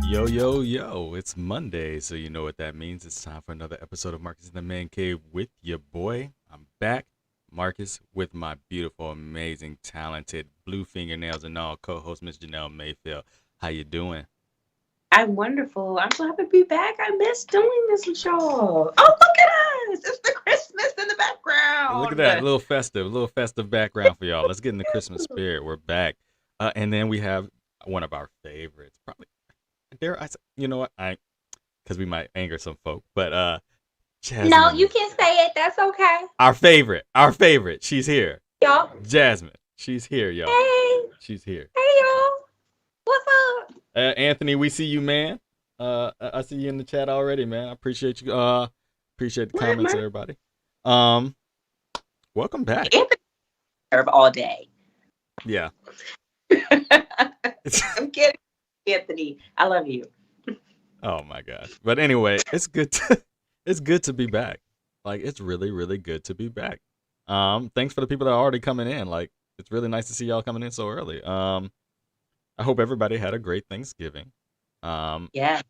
Yo, yo, yo, it's Monday, so you know what that means. It's time for another episode of Marcus in the Man Cave with your boy. I'm back, Marcus, with my beautiful, amazing, talented, blue fingernails and all co-host, Miss Janelle Mayfield. How you doing? I'm wonderful. I'm so happy to be back. I miss doing this with y'all. Oh, look at us. It's the Christmas in the Look at background. that, a little festive background for y'all. Let's get in the Christmas spirit. We're back. And then we have one of our favorites, probably, dare I say, you know what, because we might anger some folk, but No, Jasmine you is can say it. That's okay. our favorite. She's here. Y'all. Jasmine. She's here, y'all. Hey. She's here. Hey, y'all. What's up? Anthony, we see you, man. I see you in the chat already, man. I appreciate you. Appreciate the What, comments, man? everybody. Um, welcome back. Anthony serve all day. Yeah. I'm kidding, Anthony. I love you. Oh my gosh. But anyway, it's good to be back. Like it's really, really good to be back. Thanks for the people that are already coming in. Like it's really nice to see y'all coming in so early. I hope everybody had a great Thanksgiving. Yeah.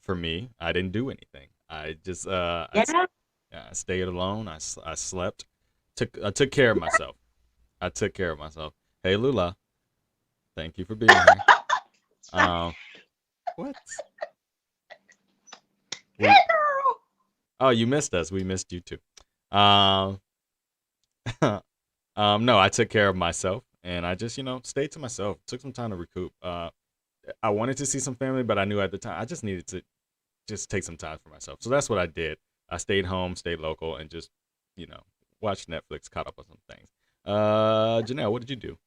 For me, I didn't do anything. I just Yeah. I stayed alone. I slept. I took care of myself. I took care of myself. Hey Lula, thank you for being here. What? Hey, We, girl. oh, you missed us. We missed you too. Um, no, I took care of myself and I just, stayed to myself. Took some time to recoup. I wanted to see some family, but I knew at the time I just needed to just take some time for myself. So that's what I did. I stayed home, stayed local, and just, you know, watched Netflix, caught up on some things. Janelle, what did you do?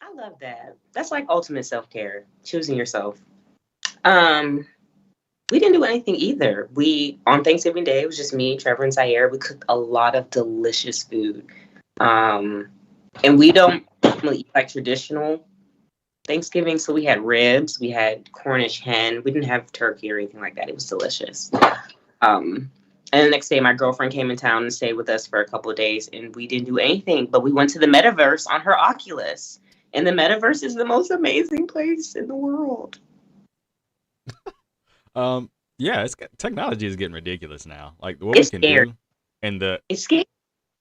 I love that. That's like ultimate self-care, choosing yourself. Um, we didn't do anything either. We on Thanksgiving Day, it was just me, Trevor, and Zaire. We cooked a lot of delicious food. Um, and we don't really eat like traditional Thanksgiving, so we had ribs, we had Cornish hen. We didn't have turkey or anything like that. It was delicious. And the next day, my girlfriend came in town and stayed with us for a couple of days, and we didn't do anything, but we went to the metaverse on her Oculus. And the metaverse is the most amazing place in the world. Um, yeah, technology is getting ridiculous now. Like what we It's can scary. do, and the It's scary.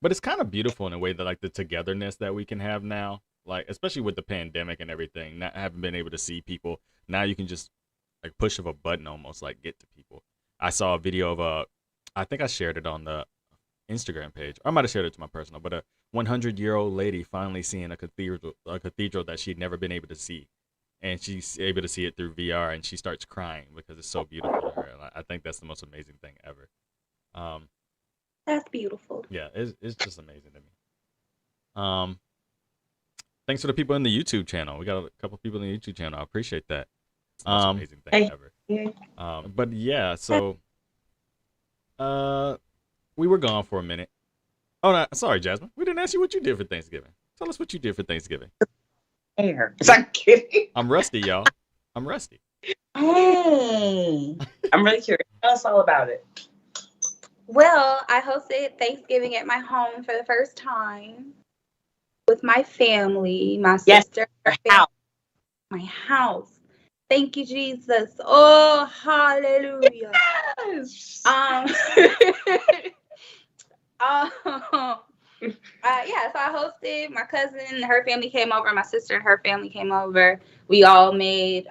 but it's kind of beautiful in a way that like the togetherness that we can have now, like especially with the pandemic and everything, not having been able to see people. Now you can just like push of a button almost like get to people. I saw a video of I think I shared it on the Instagram page. I might have shared it to my personal, but a 100-year-old lady finally seeing a cathedral that she'd never been able to see, and she's able to see it through VR, and she starts crying because it's so beautiful to her. And I think that's the most amazing thing ever. Um, That's beautiful. yeah, it's just amazing to me. Um, Thanks for the people in the YouTube channel. We got a couple people in the YouTube channel. I appreciate that. It's the most amazing thing Hey, ever. yeah. But yeah, so uh, we were gone for a minute. Oh, no, sorry, Jasmine. We didn't ask you what you did for Thanksgiving. Tell us what you did for Thanksgiving. Hair. It's like kidding. I'm rusty, y'all. I'm rusty. Hey. I'm really curious. Tell us all about it. Well, I hosted Thanksgiving at my home for the first time with my family, my Yes, sister, your her family, house. my house. Thank you, Jesus. Oh, hallelujah. Yes. Um, yeah, so I hosted. My cousin, her family came over. My sister and her family came over. We all made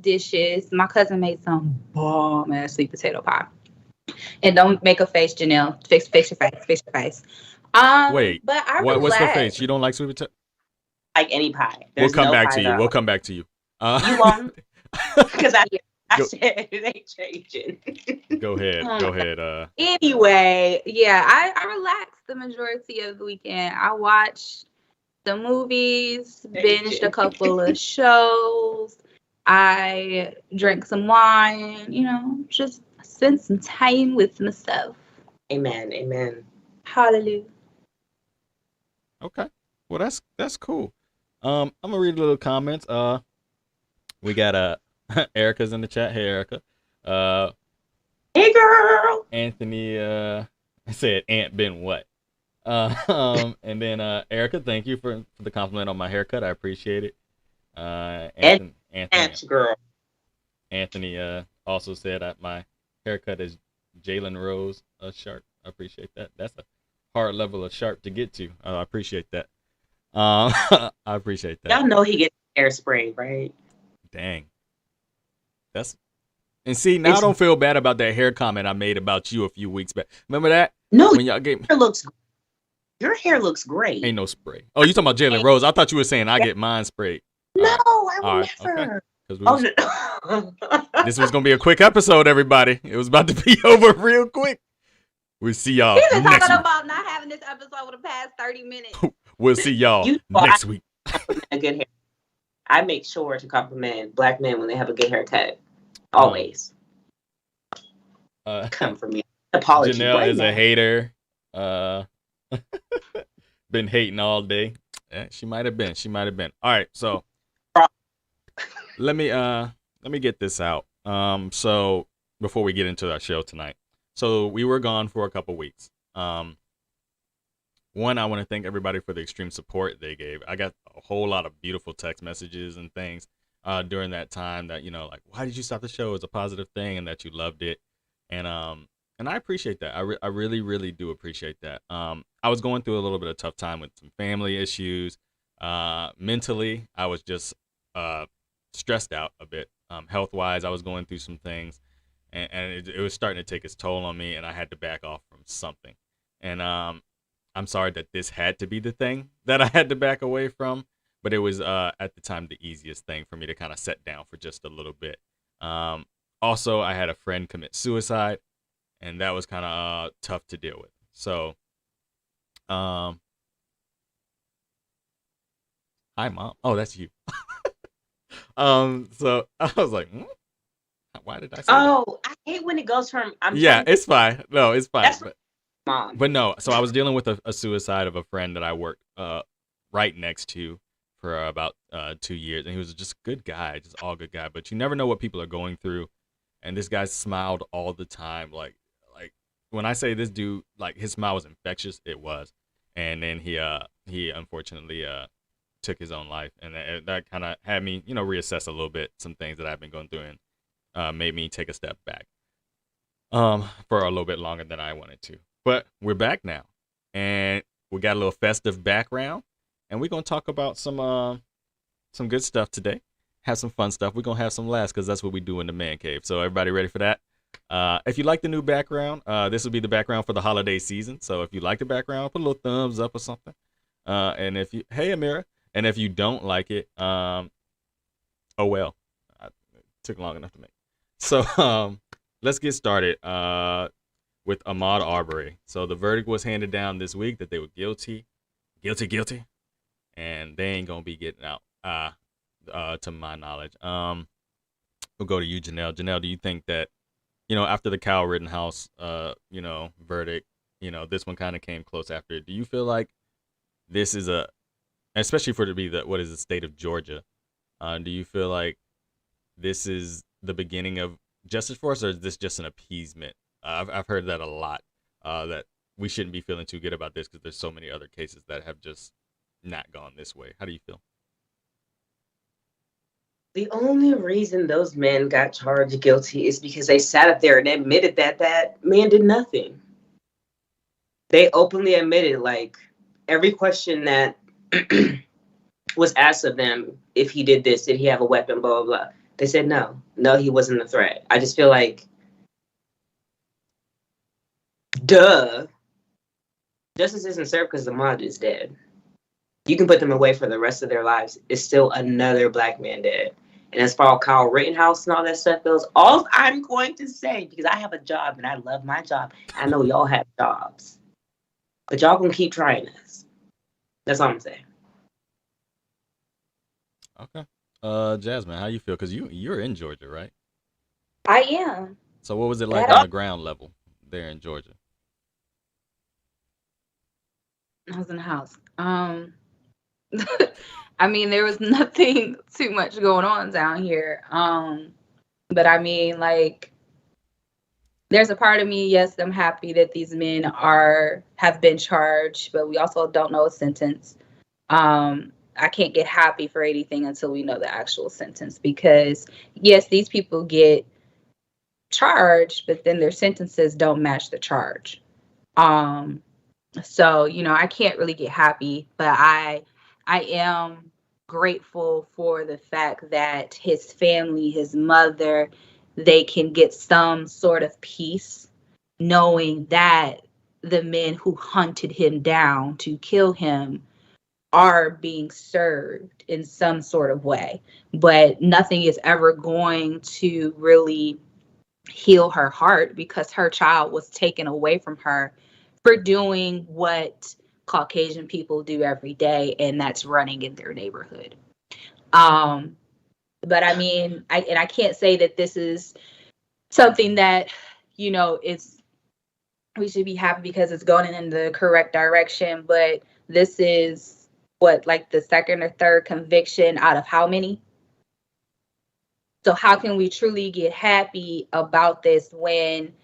dishes. My cousin made some bomb ass sweet potato pie. And don't make a face, Janelle. Fix your face. Fix your face. Wait, But I what's the face? relaxed. You don't like sweet potato? Like any pie. We'll There's come no back to pie you. that We'll come back to you. you won't, because I Go, said it ain't changing. go ahead. Um, Go ahead. anyway, yeah, I relaxed the majority of the weekend. I watched the movies, binged a couple of shows. I drank some wine, just spent some time with myself. Amen. Amen. Hallelujah. Okay. Well, that's cool. I'm gonna read a little comments. We got Erica's in the chat. Hey, Erica. Uh, Hey, girl. Anthony said Aunt been what? And then Erica, thank you for the compliment on my haircut. I appreciate it. And Anthony, Aunt girl. Anthony also said that my haircut is Jalen Rose sharp. I appreciate that. That's a hard level of sharp to get to. I appreciate that. I appreciate that. Y'all know he gets hairspray, right? Dang. That's and see now I It's don't feel bad about that hair comment I made about you a few weeks back. Remember that no, when y'all gave me your hair looks great. ain't no spray. Oh, you talking about Jalen Rose? I thought you were saying I get mine sprayed. All No, right. I All would right. Okay. never. Because Oh no. this was gonna be a quick episode, everybody. It was about to be over real quick. We'll see y'all He's been next talking week. about not having this episode for the past 30 minutes. We'll see y'all You know, next week. a good hair. I make sure to compliment black men when they have a good haircut. Always. Come for me. Apology. Janelle right is now. a hater. Been hating all day. She might have been. All right, so let me get this out. So before we get into our show tonight. So we were gone for a couple weeks. One, I want to thank everybody for the extreme support they gave. I got a whole lot of beautiful text messages and things during that time that, like, why did you stop the show? It's a positive thing and that you loved it. And I appreciate that. I really, really do appreciate that. I was going through a little bit of tough time with some family issues. Mentally, I was just stressed out a bit. Health-wise, I was going through some things. And it was starting to take its toll on me, and I had to back off from something. And I'm sorry that this had to be the thing that I had to back away from, but it was at the time the easiest thing for me to kind of set down for just a little bit. Also, I had a friend commit suicide, and that was kind of tough to deal with. So, hi, Mom. Oh, that's you. So I was like, why did I say that? I hate when it goes from It's fine. No, it's fine. That's Mom. But no, so I was dealing with a suicide of a friend that I worked right next to for about 2 years, and he was just a good guy, just all good guy. But you never know what people are going through, and this guy smiled all the time. Like when I say this dude, like his smile was infectious, it was. And then he unfortunately took his own life, and that kind of had me reassess a little bit some things that I've been going through, and made me take a step back for a little bit longer than I wanted to. But we're back now, and we got a little festive background, and we're gonna talk about some good stuff today. Have some fun stuff. We're gonna have some laughs because that's what we do in the man cave. So everybody ready for that? If you like the new background, this will be the background for the holiday season. So if you like the background, put a little thumbs up or something. And if you, hey Amira, and if you don't like it, oh well, it took long enough to make. So let's get started with Ahmaud Arbery. So the verdict was handed down this week that they were guilty, and they ain't gonna be getting out. To my knowledge. We'll go to you, Janelle. Janelle, do you think that after the Kyle Rittenhouse verdict, this one kind of came close after? Do you feel like this is especially for it to be the state of Georgia? Do you feel like this is the beginning of justice for us, or is this just an appeasement? I've heard that a lot, that we shouldn't be feeling too good about this because there's so many other cases that have just not gone this way. How do you feel? The only reason those men got charged guilty is because they sat up there and admitted that that man did nothing. They openly admitted, like, every question that was asked of them, if he did this, did he have a weapon, blah, blah, blah. They said no. No, he wasn't a threat. I just feel like, duh. Justice isn't served because Ahmaud is dead. You can put them away for the rest of their lives. It's still another black man dead. And as far as Kyle Rittenhouse and all that stuff goes, all I'm going to say, because I have a job and I love my job, I know y'all have jobs, but y'all gonna keep trying this. That's all I'm saying. Okay. Jasmine, how you feel? Because you're in Georgia, right? I am. So what was it like on the ground level there in Georgia? I was in the house. I mean, there was nothing too much going on down here. But I mean, like, there's a part of me, yes, I'm happy that these men have been charged, but we also don't know a sentence. I can't get happy for anything until we know the actual sentence, because yes, these people get charged, but then their sentences don't match the charge. Um, so I can't really get happy, but I am grateful for the fact that his family, his mother, they can get some sort of peace knowing that the men who hunted him down to kill him are being served in some sort of way. But nothing is ever going to really heal her heart, because her child was taken away from her for doing what Caucasian people do every day, and that's running in their neighborhood. Um, but I mean, I can't say that this is something that, it's we should be happy because it's going in the correct direction. But this is what, like the second or third conviction out of how many? So how can we truly get happy about this when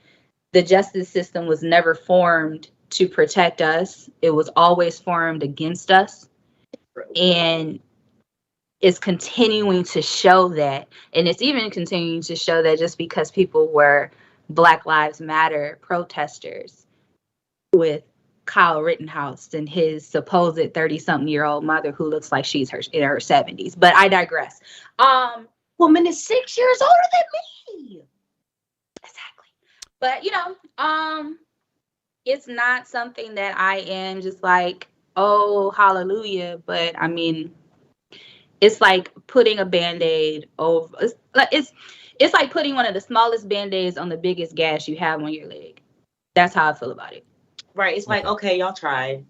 the justice system was never formed to protect us? It was always formed against us. And it's continuing to show that. And it's even continuing to show that just because people were Black Lives Matter protesters with Kyle Rittenhouse and his supposed 30-something-year-old mother who looks like she's in her 70s. But I digress. Woman is 6 years older than me. Exactly. But it's not something that I am just like, oh, hallelujah. But I mean, it's like putting a Band-Aid over. It's like putting one of the smallest Band-Aids on the biggest gash you have on your leg. That's how I feel about it. Right. It's like, okay, y'all tried.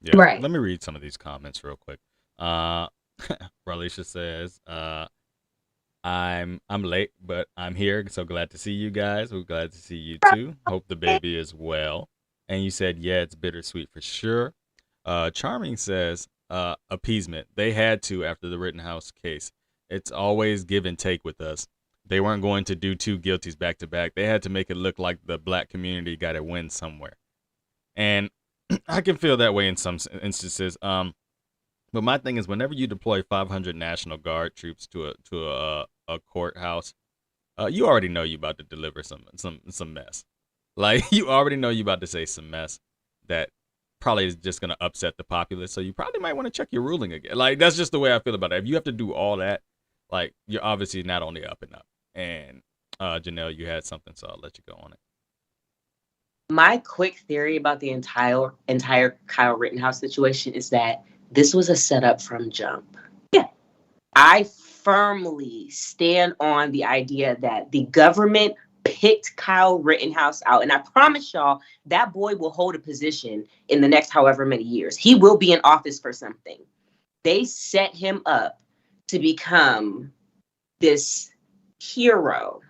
Yeah. Right. Let me read some of these comments real quick. Ralisha says, I'm late, but I'm here. So glad to see you guys. We're glad to see you too. Hope the baby is well. And you said, yeah, it's bittersweet for sure. Charming says, appeasement. They had to after the Rittenhouse case. It's always give and take with us. They weren't going to do two guilties back to back. They had to make it look like the Black community got to win somewhere. And I can feel that way in some instances. But my thing is, whenever you deploy 500 National Guard troops to a courthouse, you already know you about to deliver some mess. Like, you already know you about to say some mess that probably is just gonna upset the populace. So you probably might want to check your ruling again. Like, that's just the way I feel about it. If you have to do all that, like, you're obviously not on the up and up. And Janelle, you had something, so I'll let you go on it. My quick theory about the entire Kyle Rittenhouse situation is that this was a setup from jump. Yeah. I firmly stand on the idea that the government picked Kyle Rittenhouse out. And I promise y'all, that boy will hold a position in the next however many years. He will be in office for something. They set him up to become this hero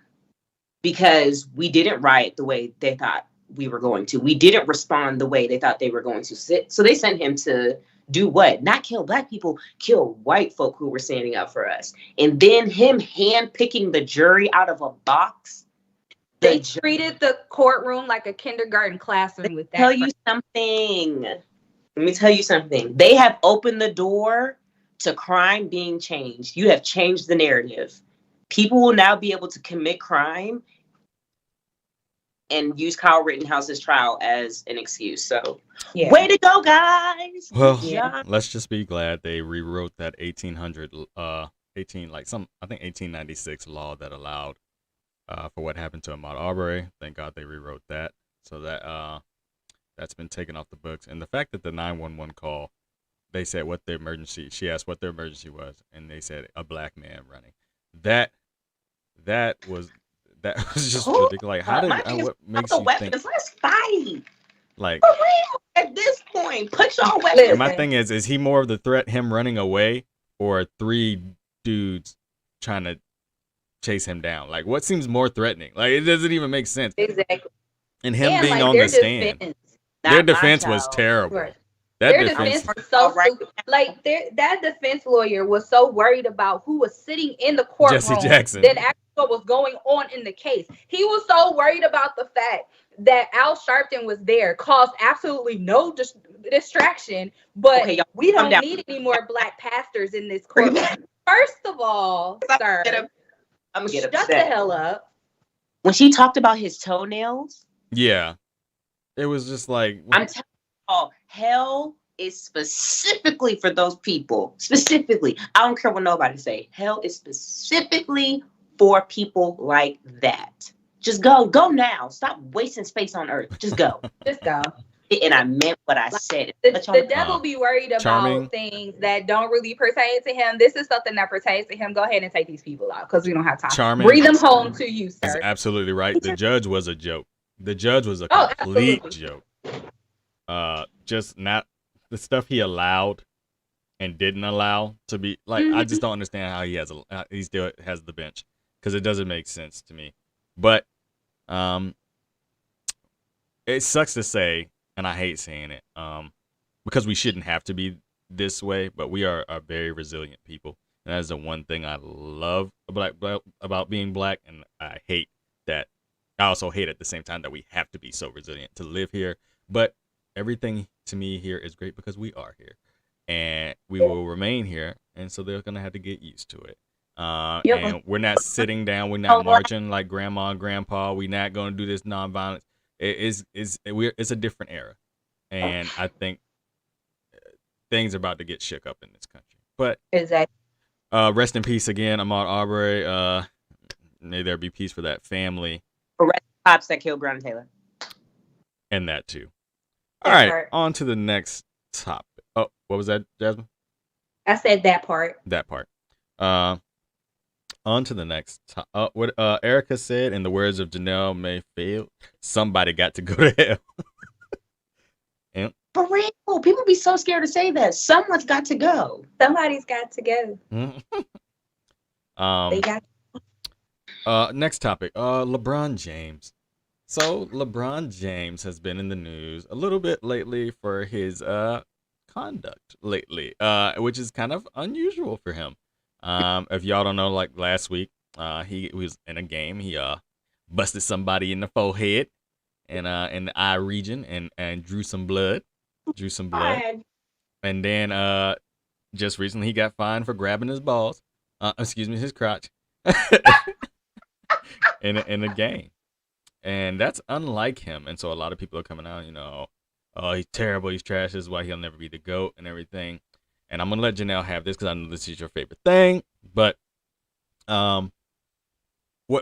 because we didn't riot the way they thought we were going to. We didn't respond the way they thought they were going to. So they sent him to do what? Not kill Black people, kill white folk who were standing up for us. And then him handpicking the jury out of a box. They treated the courtroom like a kindergarten classroom with that. Let me tell you something. They have opened the door to crime being changed. You have changed the narrative. People will now be able to commit crime and use Kyle Rittenhouse's trial as an excuse. So, way to go, guys! Well, let's just be glad they rewrote that 1896 law that allowed for what happened to Ahmaud Arbery. Thank God they rewrote that, so that that's been taken off the books. And the fact that the 911 call, they said what their emergency. She asked what their emergency was, and they said a Black man running. That was just ridiculous. Like, how did what makes you think? Let's fight. Like, for real, at this point, put your weapons. And my thing is he more of the threat, him running away, or three dudes trying to chase him down? Like, what seems more threatening? Like, it doesn't even make sense. Exactly. And him being on the stand, their defense was terrible. Right. Their defense was so stupid. Like, that defense lawyer was so worried about who was sitting in the courtroom Jesse Jackson. than actually what was going on in the case. He was so worried about the fact that Al Sharpton was there, caused absolutely no distraction, but Okay, y'all, we calm don't down. need any more black pastors in this courtroom. First of all, sir, I'm gonna get shut the upset. hell up. When she talked about his toenails, Yeah, it was just like I'm telling you, hell is specifically for those people. Specifically, I don't care what nobody say. Hell is specifically for people like that. Just go now. Stop wasting space on earth. Just go. Just go. And I meant what I said. The devil be worried Charming. about things that don't really pertain to him. This is something that pertains to him. Go ahead and take these people out because we don't have time. Charming Bring them home to you, is sir. absolutely right. The judge was a joke. The judge was a Oh, complete absolutely. joke. Just not the stuff he allowed and didn't allow to be like. I just don't understand how he still has the bench because it doesn't make sense to me. But it sucks to say, and I hate saying it, because we shouldn't have to be this way, but we are a very resilient people. And that is the one thing I love about being black, and I hate that. I also hate at the same time that we have to be so resilient to live here. But everything to me here is great because we are here, and we will remain here, and so they're gonna have to get used to it. And we're not sitting down, we're not marching like grandma and grandpa. We're not gonna do this nonviolence. It's a different era, and I think things are about to get shook up in this country. But exactly. Rest in peace again, Ahmaud Arbery. May there be peace for that family. Arrest cops that killed Brown Taylor. And that too. All right, on to the next topic. Oh, what was that, Jasmine? I said that part. That part. On to the next topic. What Erica said, in the words of Janelle Mayfield, somebody got to go to hell. And for real, people be so scared to say that. Someone's got to go. Somebody's got to go. They got. Next topic. LeBron James. So LeBron James has been in the news a little bit lately for his conduct lately, which is kind of unusual for him. If y'all don't know, like last week, he was in a game. He busted somebody in the forehead and in the eye region and drew some blood. And then just recently he got fined for grabbing his balls. His crotch. in a game. And that's unlike him. And so a lot of people are coming out, oh, he's terrible, he's trash, this is why he'll never be the GOAT and everything. And I'm going to let Janelle have this because I know this is your favorite thing. But what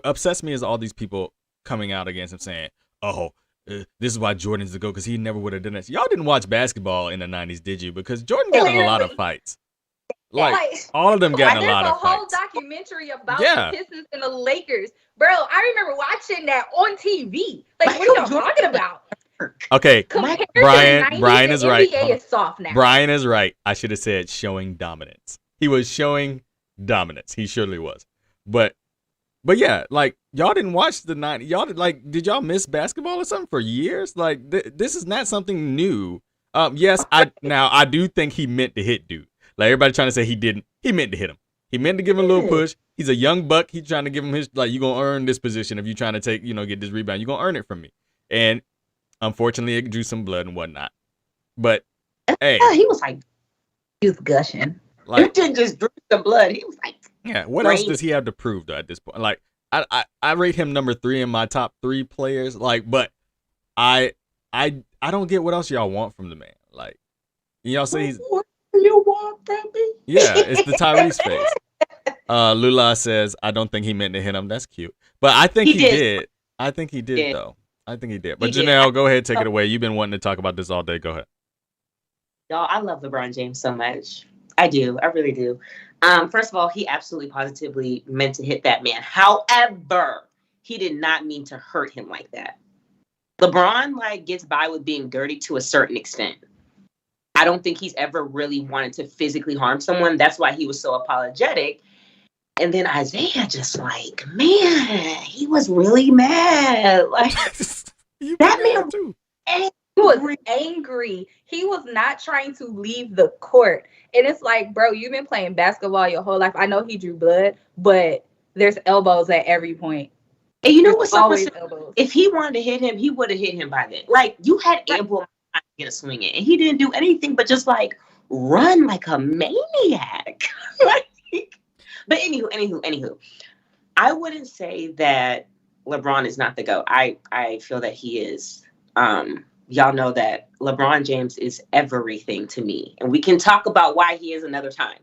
upsets me is all these people coming out against him saying, oh, this is why Jordan's the GOAT because he never would have done this. Y'all didn't watch basketball in the 90s, did you? Because Jordan got in a lot of fights. Like all of them got in a lot of fights. There's a whole documentary about the Pistons and the Lakers. Bro, I remember watching that on TV. Like, what are y'all talking about? Okay, Brian is right. NBA is soft now. Brian is right. I should have said showing dominance. He was showing dominance. He surely was. But yeah, like y'all didn't watch the 90s. Y'all did y'all miss basketball or something for years? Like this is not something new. Yes, I do think he meant to hit dude. Like everybody trying to say he didn't. He meant to hit him. He meant to give him a little push. He's a young buck. He's trying to give him his, like, you're going to earn this position. If you're trying to take, get this rebound, you're going to earn it from me. And unfortunately, it drew some blood and whatnot. But, hey. He was like, he was gushing. Like, it didn't just drew some blood. He was like, yeah, what else does he have to prove, though, at this point? Like, I rate him number 3 in my top 3 players. Like, but I don't get what else y'all want from the man. Like, y'all say he's. You want from me? Yeah, it's the Tyrese face. Lula says, I don't think he meant to hit him. That's cute. But I think he did. I think he did, though. I think he did. But Janelle, go ahead, take it away. You've been wanting to talk about this all day. Go ahead. Y'all, I love LeBron James so much. I do. I really do. First of all, he absolutely positively meant to hit that man. However, he did not mean to hurt him like that. LeBron, gets by with being dirty to a certain extent. I don't think he's ever really wanted to physically harm someone. That's why he was so apologetic. And then Isaiah just man, he was really mad. Like that man too. He was angry. He was not trying to leave the court. And it's like, bro, you've been playing basketball your whole life. I know he drew blood, but there's elbows at every point. And you know what's always elbows. If he wanted to hit him, he would have hit him by then. Like, you had ample to get a swing in. And he didn't do anything but just like run like a maniac. Like, but anywho, I wouldn't say that LeBron is not the GOAT. I feel that he is. Y'all know that LeBron James is everything to me. And we can talk about why he is another time.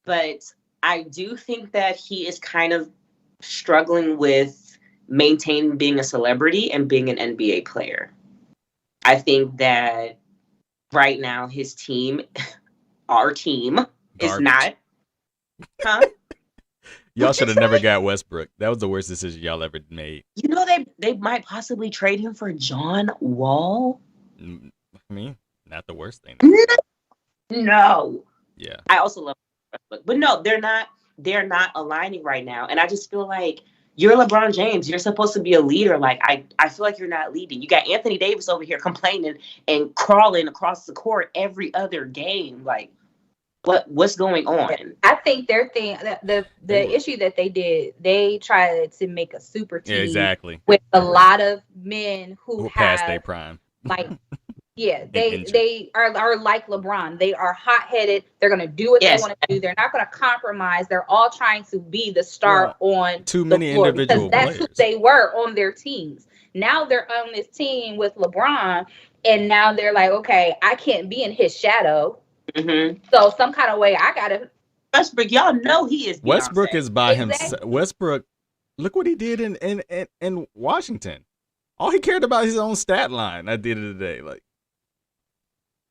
But I do think that he is kind of struggling with maintaining being a celebrity and being an NBA player. I think that right now his team, our team, is not. Huh? Y'all should have never got Westbrook. That was the worst decision y'all ever made. You know, they might possibly trade him for John Wall. I mean, not the worst thing. No. Yeah. I also love Westbrook, but no, they're not. They're not aligning right now, and I just feel like you're LeBron James. You're supposed to be a leader. Like I feel like you're not leading. You got Anthony Davis over here complaining and crawling across the court every other game. Like, what's going on? I think their thing, the issue that they did, they tried to make a super team, exactly, with a lot of men who have past their prime. Like, yeah, they are like LeBron. They are hot-headed. They're gonna do what they want to do. They're not gonna compromise. They're all trying to be the star on too many floor individual because that's players. who they were on their teams. Now they're on this team with LeBron, and now they're like, okay, I can't be in his shadow. Mm-hmm. So some kind of way I gotta. Westbrook, y'all know he is. Beyonce. Westbrook is by himself. Westbrook, look what he did in Washington. All he cared about his own stat line at the end of the day, like.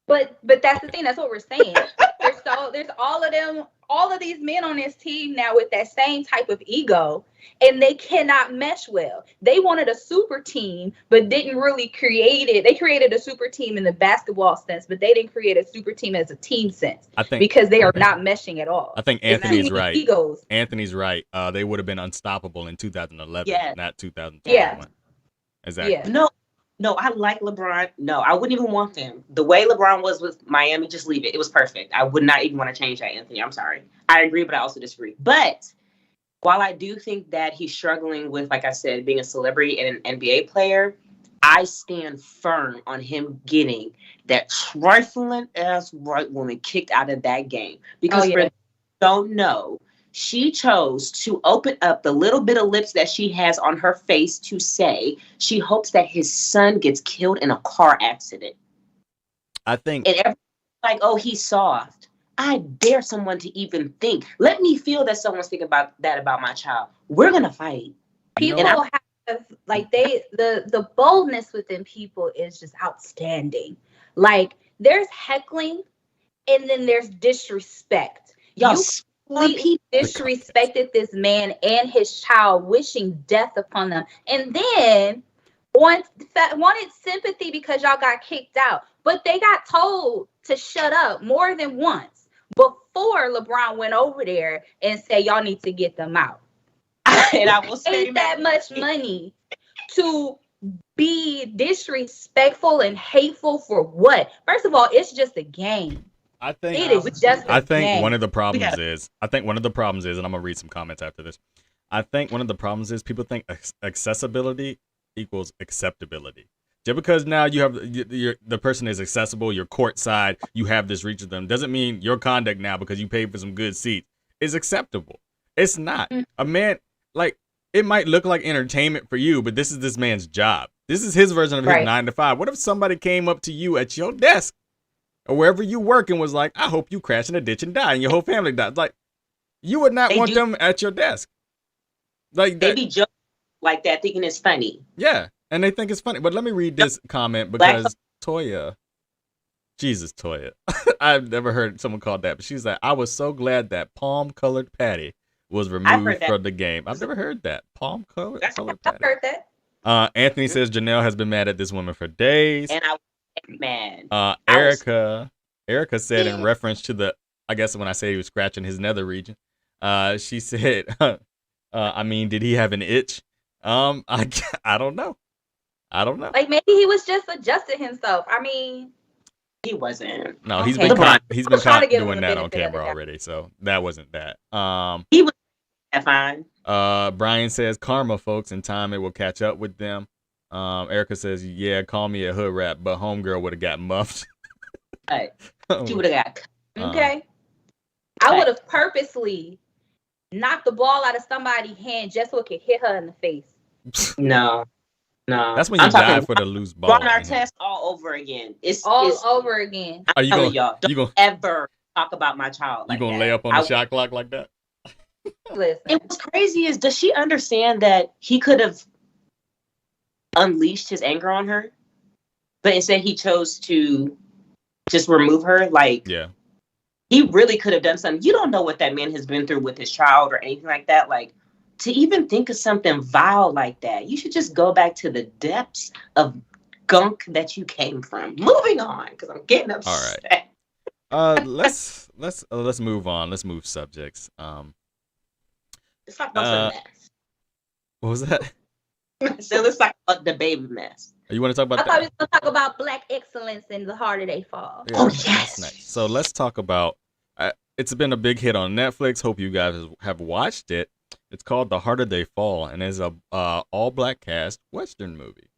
But that's the thing. That's what we're saying. There's all of them, all of these men on this team now with that same type of ego, and they cannot mesh well. They wanted a super team, but didn't really create it. They created a super team in the basketball sense, but they didn't create a super team as a team sense. I think because they are not meshing at all. I think Anthony's right. Egos. Anthony's right. They would have been unstoppable in 2011, not 2021. Yeah. Exactly. Yeah. No, I like LeBron. No, I wouldn't even want them. The way LeBron was with Miami, just leave it. It was perfect. I would not even want to change that, Anthony. I'm sorry. I agree, but I also disagree. But while I do think that he's struggling with, like I said, being a celebrity and an NBA player, I stand firm on him getting that trifling ass white woman kicked out of that game. Because for those who don't know, she chose to open up the little bit of lips that she has on her face to say she hopes that his son gets killed in a car accident. I think. And everyone's like, oh, he's soft. I dare someone to even think. Let me feel that someone's thinking about that about my child. We're going to fight. People have, like, the boldness within people is just outstanding. Like, there's heckling and then there's disrespect. Y'all Completely disrespected this man and his child, wishing death upon them, and then wanted sympathy because y'all got kicked out. But they got told to shut up more than once before LeBron went over there and said, y'all need to get them out. And I will say that much money to be disrespectful and hateful for what? First of all, it's just a game. I think one of the problems is, and I'm gonna read some comments after this. I think one of the problems is people think accessibility equals acceptability. Just because now you have the person is accessible, you're courtside, you have this reach of them, doesn't mean your conduct now because you paid for some good seats is acceptable. It's not. A man, like, it might look like entertainment for you, but this is this man's job. This is his version of his 9 to 5. What if somebody came up to you at your desk or wherever you work and was like, I hope you crash in a ditch and die and your whole family dies? Like, you would not want them at your desk. Like, they be joking like that, thinking it's funny. Yeah, and they think it's funny. But let me read this comment because Toya, I've never heard someone called that, but she's like, I was so glad that palm-colored Patty was removed from the game. I've never heard that. Palm-colored Patty. I've heard that. Anthony says Janelle has been mad at this woman for days. And I was mad. Erica said in reference to the, I guess when I say he was scratching his nether region, she said, I mean, did he have an itch? I don't know. Like, maybe he was just adjusting himself. I mean, he wasn't. No, he's been kind of doing that on camera already, so that wasn't that. He was fine. Brian says karma, folks. In time, it will catch up with them. Erica says, "Yeah, call me a hood rat, but homegirl would have got muffed." But she would have got. Okay. I would have purposely knocked the ball out of somebody's hand just so it could hit her in the face. No. That's when you die for the loose ball. Run our test all over again. It's over again. I'm telling y'all, don't ever talk about my child like that. You gonna lay up on the shot clock like that? Listen. And what's crazy is, does she understand that he could have unleashed his anger on her, but instead he chose to just remove her? Like, yeah, he really could have done something. You don't know what that man has been through with his child or anything like that. Like, to even think of something vile like that, you should just go back to the depths of gunk that you came from. Moving on, because I'm getting upset. All right. Let's move on. Let's move subjects. Let's talk about some mess. What was that? So let's talk about the baby mess. You want to talk about? I thought we were going to talk about Black excellence and the harder they fall. Yeah, yes. Nice. So let's talk about. It's been a big hit on Netflix. Hope you guys have watched it. It's called The Harder They Fall, and it's a all black cast Western movie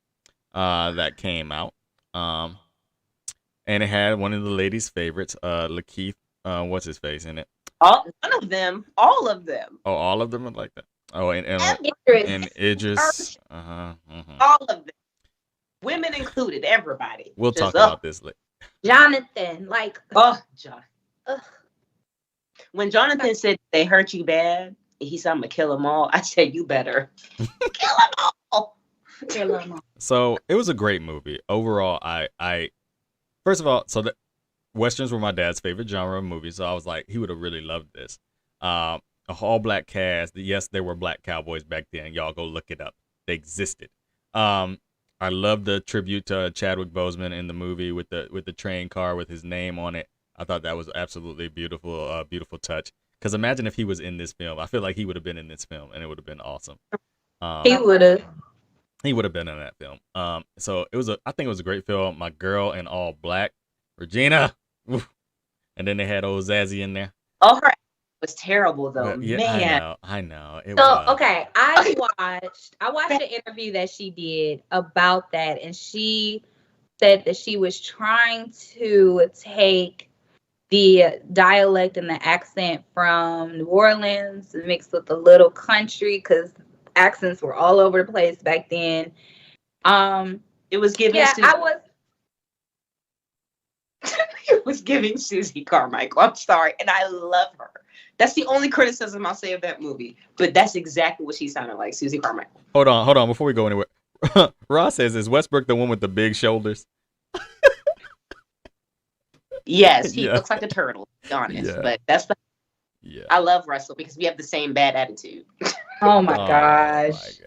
that came out. And it had one of the ladies' favorites, Lakeith. What's his face in it? All of them. Oh, all of them are like that. Oh, and Idris. All of them. Women included, everybody. We'll talk about this later. Jonathan, John. When Jonathan said they hurt you bad, he said, "I'm gonna kill them all," I said, "You better kill them all." So it was a great movie overall. I first of all, so the Westerns were my dad's favorite genre of movies, so I was like, he would have really loved this. A all black cast. Yes, there were black cowboys back then. Y'all go look it up. They existed. I love the tribute to Chadwick Boseman in the movie with the train car with his name on it. I thought that was absolutely beautiful, beautiful touch. Because imagine if he was in this film. I feel like he would have been in this film, and it would have been awesome. He would have. He would have been in that film. So I think it was a great film. My girl in all black, Regina, and then they had old Zazie in there. Oh, her was terrible though. Yeah, man. I know. Okay, I watched an interview that she did about that, and she said that she was trying to take the dialect and the accent from New Orleans mixed with a little country, because accents were all over the place back then. It was giving. Yeah, It was giving Susie Carmichael. I'm sorry, and I love her. That's the only criticism I'll say of that movie. But that's exactly what she sounded like, Susie Carmichael. Hold on, before we go anywhere. Ross says, "Is Westbrook the one with the big shoulders?" Yes, he looks like a turtle, to be honest. Yeah. But that's I love Russell because we have the same bad attitude. Oh my gosh.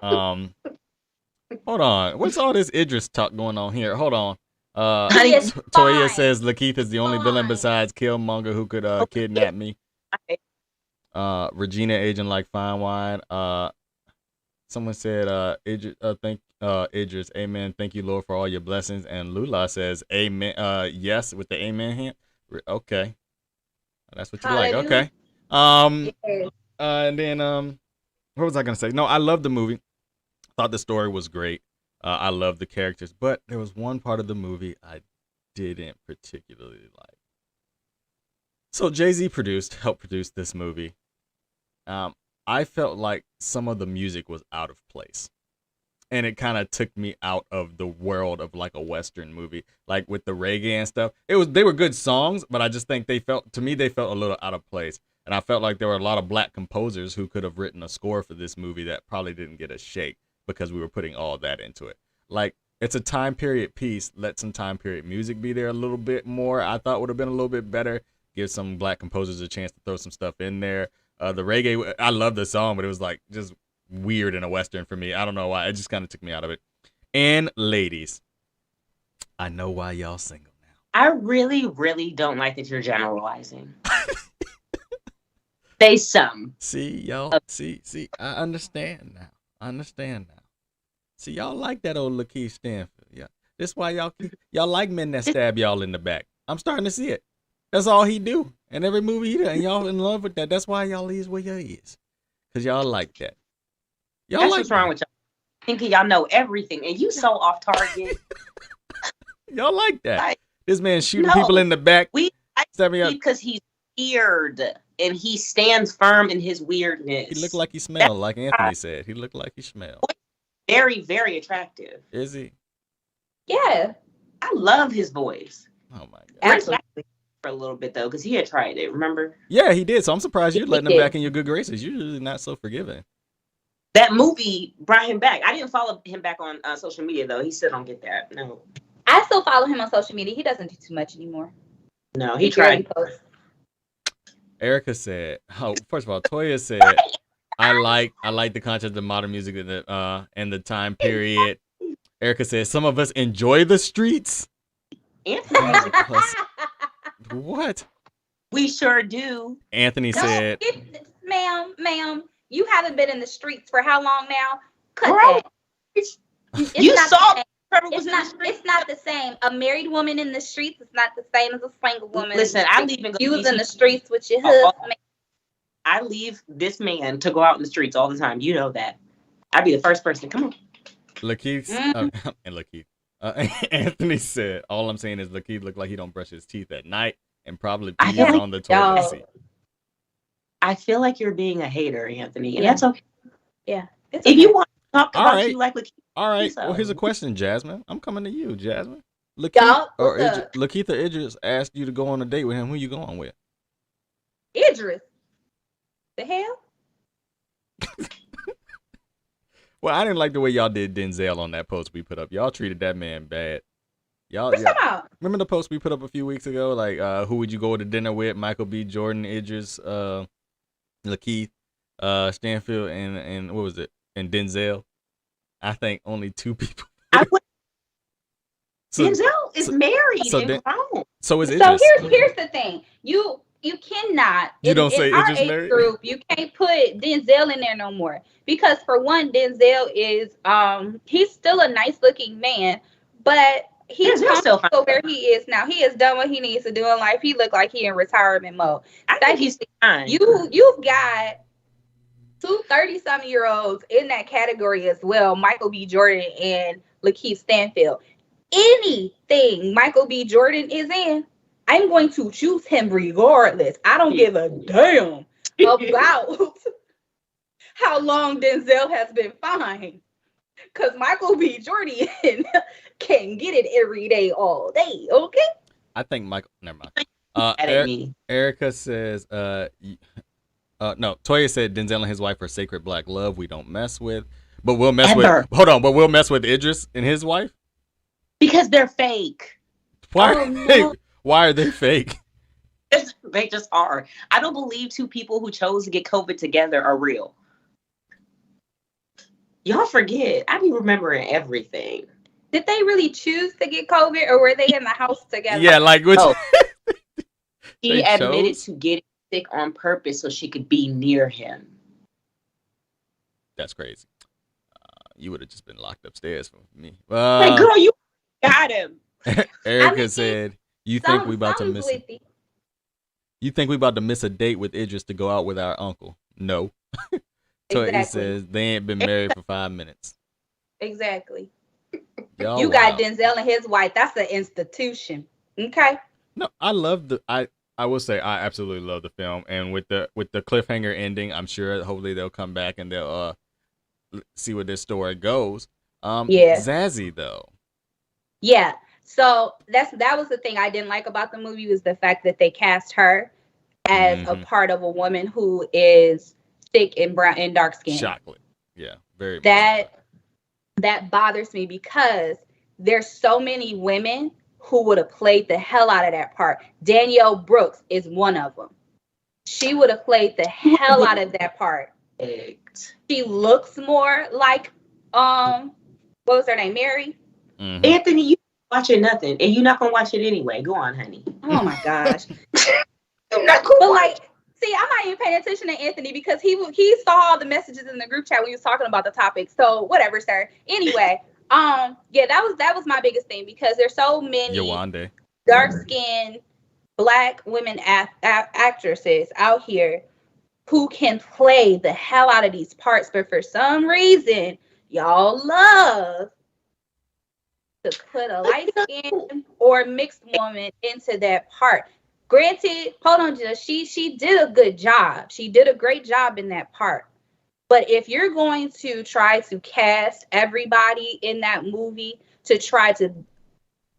Hold on. What's all this Idris talk going on here? Hold on. Toya says Lakeith is the only villain besides Killmonger who could kidnap me. Regina aging like fine wine. Someone said Idris, Idris, amen. Thank you, Lord, for all your blessings. And Lula says amen. Yes, with the amen hand. Okay. That's what you like. Okay. And then what was I gonna say? No, I love the movie. Thought the story was great. I love the characters, but there was one part of the movie I didn't particularly like. So Jay-Z helped produce this movie. I felt like some of the music was out of place. And it kind of took me out of the world of like a Western movie, like with the reggae and stuff. They were good songs, but I just think they felt a little out of place. And I felt like there were a lot of black composers who could have written a score for this movie that probably didn't get a shake because we were putting all that into it. Like, it's a time period piece. Let some time period music be there a little bit more. I thought would have been a little bit better. Give some black composers a chance to throw some stuff in there. The reggae, I love the song, but it was like just weird in a Western for me. I don't know why. It just kind of took me out of it. And ladies, I know why y'all single now. I really, really don't like that you're generalizing. Say some. See, y'all. See. I understand now. See, y'all like that old Lakeith Stanfield. Yeah. This why y'all like men that stab y'all in the back. I'm starting to see it. That's all he do. And every movie he does, and y'all in love with that. That's why y'all is where y'all is. Because y'all like that. That's what's wrong with y'all. thinking y'all know everything, and you so off target. Y'all like that? Like, This man shooting no, people in the back. we Stepping up. because he's weird and he stands firm in his weirdness. He looked like he smelled, like Anthony said. He looked like he smelled. Very, very attractive. Is he? Yeah. I love his voice. Oh my god. Absolutely. For a little bit though, because he had tried it. Remember? Yeah, he did. So I'm surprised you're letting him did. back in your good graces. You're usually not so forgiving. That movie brought him back. I didn't follow him back on social media though. He still don't get that. No. I still follow him on social media. He doesn't do too much anymore. No, he tried. Posts. Erica said, "Oh, first of all, Toya said, I like the concept of modern music and the time period." Erica said, "Some of us enjoy the streets." Anthony, What? we sure do. Anthony said, ma'am, you haven't been in the streets for how long now? Cut Girl, that. It's you not saw the same. Trevor was in the It's street. not the same. A married woman in the streets is not the same as a single woman. Listen, I leave and go. You was in the streets with your Oh, husband. I leave this man to go out in the streets all the time. You know that. I'd be the first person. Come on. Lakeith, and Lakeith. Anthony said, all I'm saying is Lakeith looked like he don't brush his teeth at night and probably pees on the toilet seat. I feel like you're being a hater, Anthony, and Yeah. that's okay. Yeah. If you want to talk All about right. you like Lakeith, All right. so. Well, here's a question, Jasmine. I'm coming to you, Jasmine. Y'all, Lakeith or Idris asked you to go on a date with him. Who you going with? Idris. The hell? Well, I didn't like the way y'all did Denzel on that post we put up. Y'all treated that man bad. Y'all remember the post we put up a few weeks ago? Like, who would you go to dinner with? Michael B. Jordan, Idris, Lakeith, Stanfield, and what was it? And Denzel. I think only 2 people. Denzel is married and grown. So is Idris. So here's the thing. You cannot. You don't say in our Idris age married? group, you can't put Denzel in there no more because for one, Denzel is he's still a nice looking man, but he's comfortable where he is now. He has done what he needs to do in life. He look like he in retirement mode. I think he's fine. You've got 2 30-something-year-olds in that category as well, Michael B. Jordan and Lakeith Stanfield. Anything Michael B. Jordan is in, I'm going to choose him regardless. I don't give a damn about how long Denzel has been fine. Because Michael B. Jordan can get it every day, all day, okay? I think Michael, never mind. Erica says, no, Toya said Denzel and his wife are sacred black love we don't mess with. But we'll mess with, but we'll mess with Idris and his wife? Because they're fake. Why are they fake? They just are. I don't believe 2 people who chose to get COVID together are real. Y'all forget. I be remembering everything. Did they really choose to get COVID or were they in the house together? Yeah, like which she admitted to getting sick on purpose so she could be near him. That's crazy. You would have just been locked upstairs for me. Hey, girl, you got him. Erica said, "You think we about to miss? You think we about to miss a date with Idris to go out with our uncle? No." So he says they ain't been married for 5 minutes. Exactly. Y'all you got Denzel and his wife. That's an institution. Okay. No, I love I will say I absolutely love the film, and with the cliffhanger ending, I'm sure hopefully they'll come back and they'll see where this story goes. Yeah. Zazie though. Yeah. So that was the thing I didn't like about the movie was the fact that they cast her as a part of a woman who is thick and brown and dark skin. Chocolate. Yeah. Very much. That bothers me because there's so many women who would have played the hell out of that part. Danielle Brooks is one of them. She would have played the hell out of that part. She looks more like what was her name? Mary? Mm-hmm. Anthony, you watching nothing, and you're not gonna watch it anyway. Go on, honey. Oh my gosh. But like, see, I'm not even paying attention to Anthony because he saw all the messages in the group chat when he was talking about the topic. So whatever, sir. Anyway, yeah, that was my biggest thing because there's so many dark-skinned Black women actresses out here who can play the hell out of these parts, but for some reason y'all love to put a light skinned or mixed woman into that part. Granted, hold on, just she did a good job. She did a great job in that part. But if you're going to try to cast everybody in that movie to try to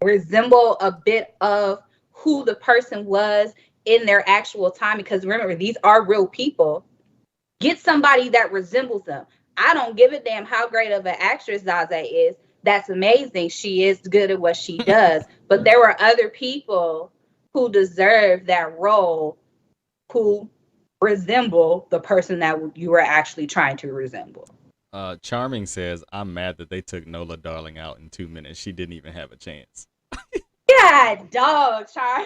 resemble a bit of who the person was in their actual time, because remember, these are real people, get somebody that resembles them. I don't give a damn how great of an actress Zaza is. That's amazing. She is good at what she does. But there were other people who deserve that role who resemble the person that you were actually trying to resemble. Charming says, I'm mad that they took Nola Darling out in 2 minutes. She didn't even have a chance. God, dog, Char.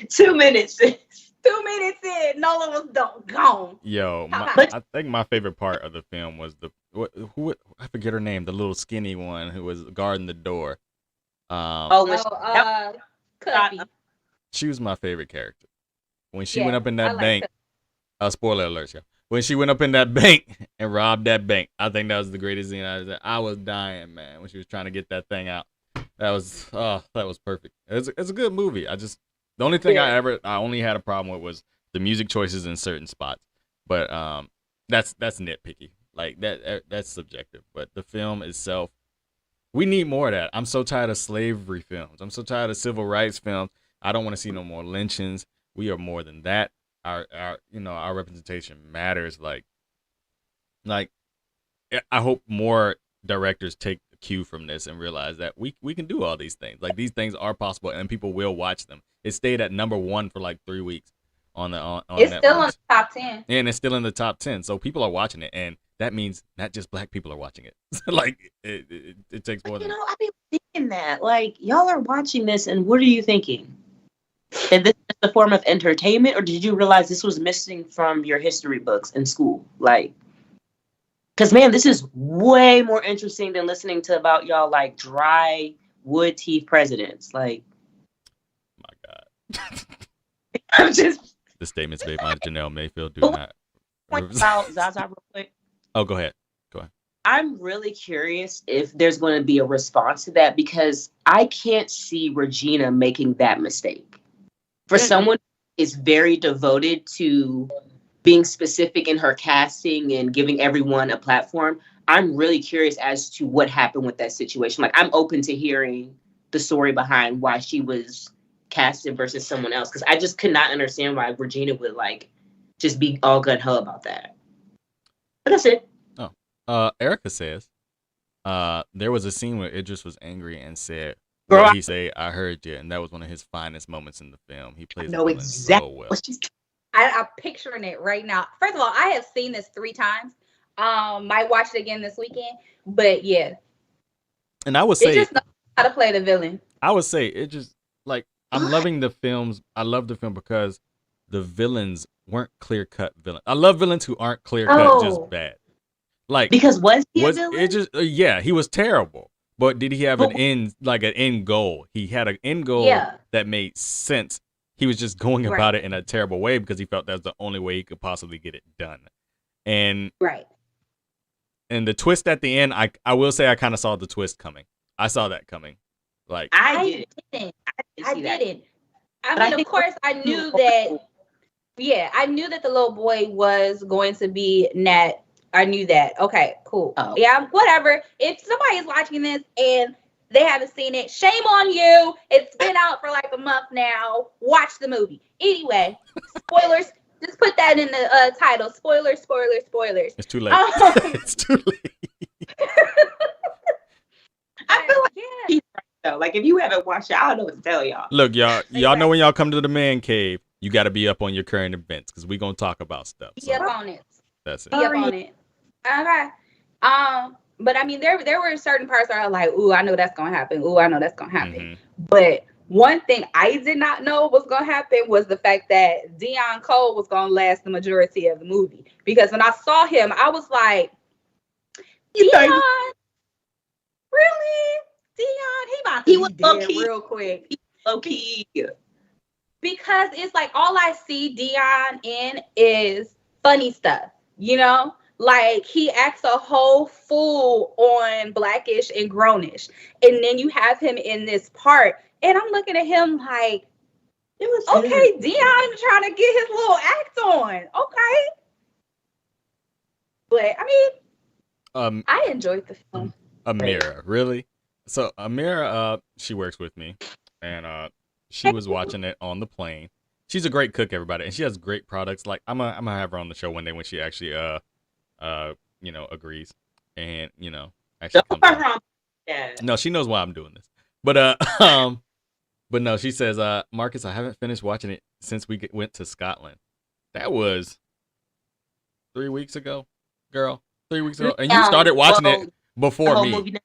2 minutes. 2 minutes in, Nola was gone. Yo, I think my favorite part of the film was who I forget her name, the little skinny one who was guarding the door. Cuffy. She was my favorite character. When she went up in that bank, spoiler alert, yeah. When she went up in that bank and robbed that bank, I think that was the greatest scene. I was dying, man, when she was trying to get that thing out. That was perfect. It's a good movie. The only thing I only had a problem with was the music choices in certain spots. But that's nitpicky. Like that's subjective. But the film itself, we need more of that. I'm so tired of slavery films. I'm so tired of civil rights films. I don't want to see no more lynchings. We are more than that. Our representation matters. Like I hope more directors take the cue from this and realize that we can do all these things. Like these things are possible and people will watch them. It stayed at #1 for like 3 weeks on it's Netflix. Still in the top 10. And it's still in the top 10. So people are watching it, and that means not just black people are watching it. Like it takes more than I've been thinking that. Like, y'all are watching this and what are you thinking? That this is a form of entertainment, or did you realize this was missing from your history books in school? Like, because man, this is way more interesting than listening to about y'all like dry wood teeth presidents. Like, my God. I'm just the statements made by Janelle Mayfield do not. Point about Zaza real quick. Oh, go ahead. I'm really curious if there's going to be a response to that because I can't see Regina making that mistake. For someone who is very devoted to being specific in her casting and giving everyone a platform, I'm really curious as to what happened with that situation. Like, I'm open to hearing the story behind why she was casted versus someone else, because I just could not understand why Regina would like just be all gun-ho about that. But that's it. Erica says, there was a scene where Idris was angry and said, Girl, "What he say? I heard you," and that was one of his finest moments in the film. He plays the villain so well. I'm picturing it right now. First of all, I have seen this 3 times. Might watch it again this weekend, but yeah. And I would say, just knows how to play the villain. I would say it just like I'm loving the films. I love the film because the villains weren't clear-cut villains. I love villains who aren't clear-cut, just bad. Like, because was he a villain? It just he was terrible. But did he have an end goal? He had an end goal that made sense. He was just going about it in a terrible way because he felt that's the only way he could possibly get it done. And and the twist at the end, I will say I kind of saw the twist coming. I saw that coming. Like I didn't. I mean, of course, I knew that. Yeah, I knew that the little boy was going to be Nat. I knew that. Okay, cool. Oh. Yeah, whatever. If somebody's watching this and they haven't seen it, shame on you. It's been out for like a month now. Watch the movie. Anyway, spoilers. Just put that in the title. Spoilers, spoilers, spoilers. It's too late. It's too late. I feel like he's right though. Like if you haven't watched it, I don't know what to tell y'all. Look, y'all know when y'all come to the man cave, you got to be up on your current events because we're gonna talk about stuff. So. Be up on it. That's it. Be up on it. Okay. But I mean, there were certain parts where I was like, ooh, I know that's gonna happen. Ooh, I know that's gonna happen. Mm-hmm. But one thing I did not know was gonna happen was the fact that Deon Cole was gonna last the majority of the movie. Because when I saw him, I was like, Deon, really? Deon, he was dead real quick. Low key. Because it's like all I see Deon in is funny stuff. You know, like he acts a whole fool on Blackish and Grownish, and then you have him in this part, and I'm looking at him like, It was okay, good. Dion trying to get his little act on, okay, but I mean, Um, I enjoyed the film. Amira, really? So Amira, she works with me, and she was watching it on the plane. She's a great cook, everybody, and she has great products. Like I'm gonna have her on the show one day when she actually agrees, and actually Don't comes put on. her on. Yeah. No, she knows why I'm doing this, but but no, she says, Marcus, I haven't finished watching it since we went to Scotland. That was 3 weeks ago, girl. 3 weeks ago, and you started watching it Well, the before whole me. movie.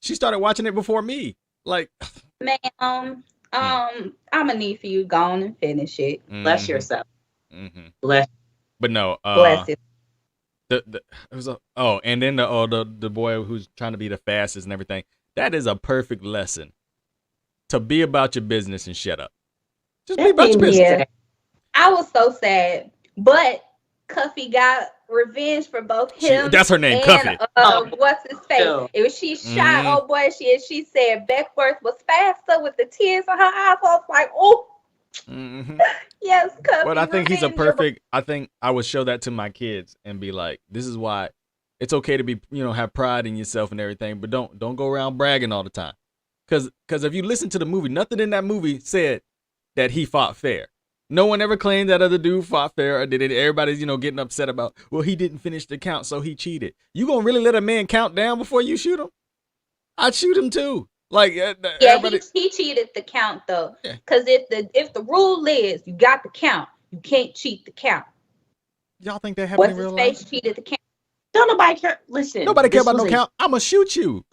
She started watching it before me. Like, Ma'am, I'm gonna need for you to go on and finish it. Bless yourself. Mm-hmm. Bless. But no, Bless it. it was and then the boy who's trying to be the fastest and everything. That is a perfect lesson to be about your business and shut up. Just be about your business. Yeah, I was so sad, but Cuffy got revenge for both him. That's her name, Cuffy. What's his face? No. It was she shot. Oh boy, she said Beckworth was faster with the tears in her eyes. I was like, oh, yes, Cuffy. But I think he's a revenge. perfect. I think I would show that to my kids and be like, this is why it's okay to be, have pride in yourself and everything, but don't go around bragging all the time. Because if you listen to the movie, nothing in that movie said that he fought fair. No one ever claimed that other dude fought fair or did it. Everybody's, getting upset about, well, he didn't finish the count, so he cheated. You gonna really let a man count down before you shoot him? I'd shoot him too. Like, he cheated the count though. Because if the rule is you got the count, you can't cheat the count. Y'all think that happened in real life? What's his face cheated the count? Don't nobody care. Listen. Nobody care about no count. I'ma shoot you.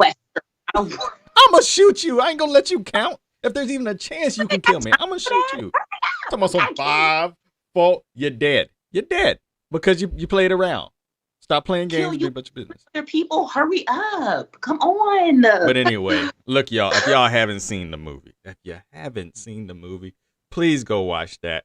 I'ma shoot you. I ain't gonna let you count. If there's even a chance you can kill me, I'm gonna shoot you. Talking about some 5, 4, you're dead. You're dead because you played around. Stop playing games and be about your business. Other people, hurry up! Come on. But anyway, look, y'all. If y'all haven't seen the movie, please go watch that.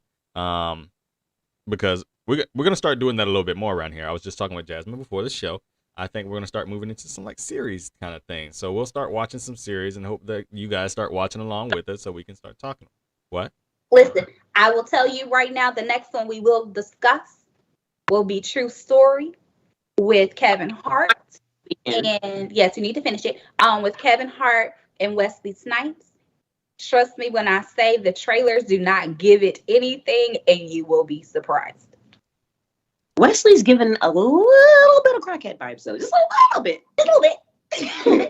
Because we're gonna start doing that a little bit more around here. I was just talking with Jasmine before the show. I think we're gonna start moving into some like series kind of thing. So we'll start watching some series and hope that you guys start watching along with us so we can start talking. What? Listen, I will tell you right now, the next one we will discuss will be True Story with Kevin Hart. And yes, you need to finish it. With Kevin Hart and Wesley Snipes. Trust me when I say the trailers do not give it anything, and you will be surprised. Wesley's given a little bit of crackhead vibes, though. Just a little bit.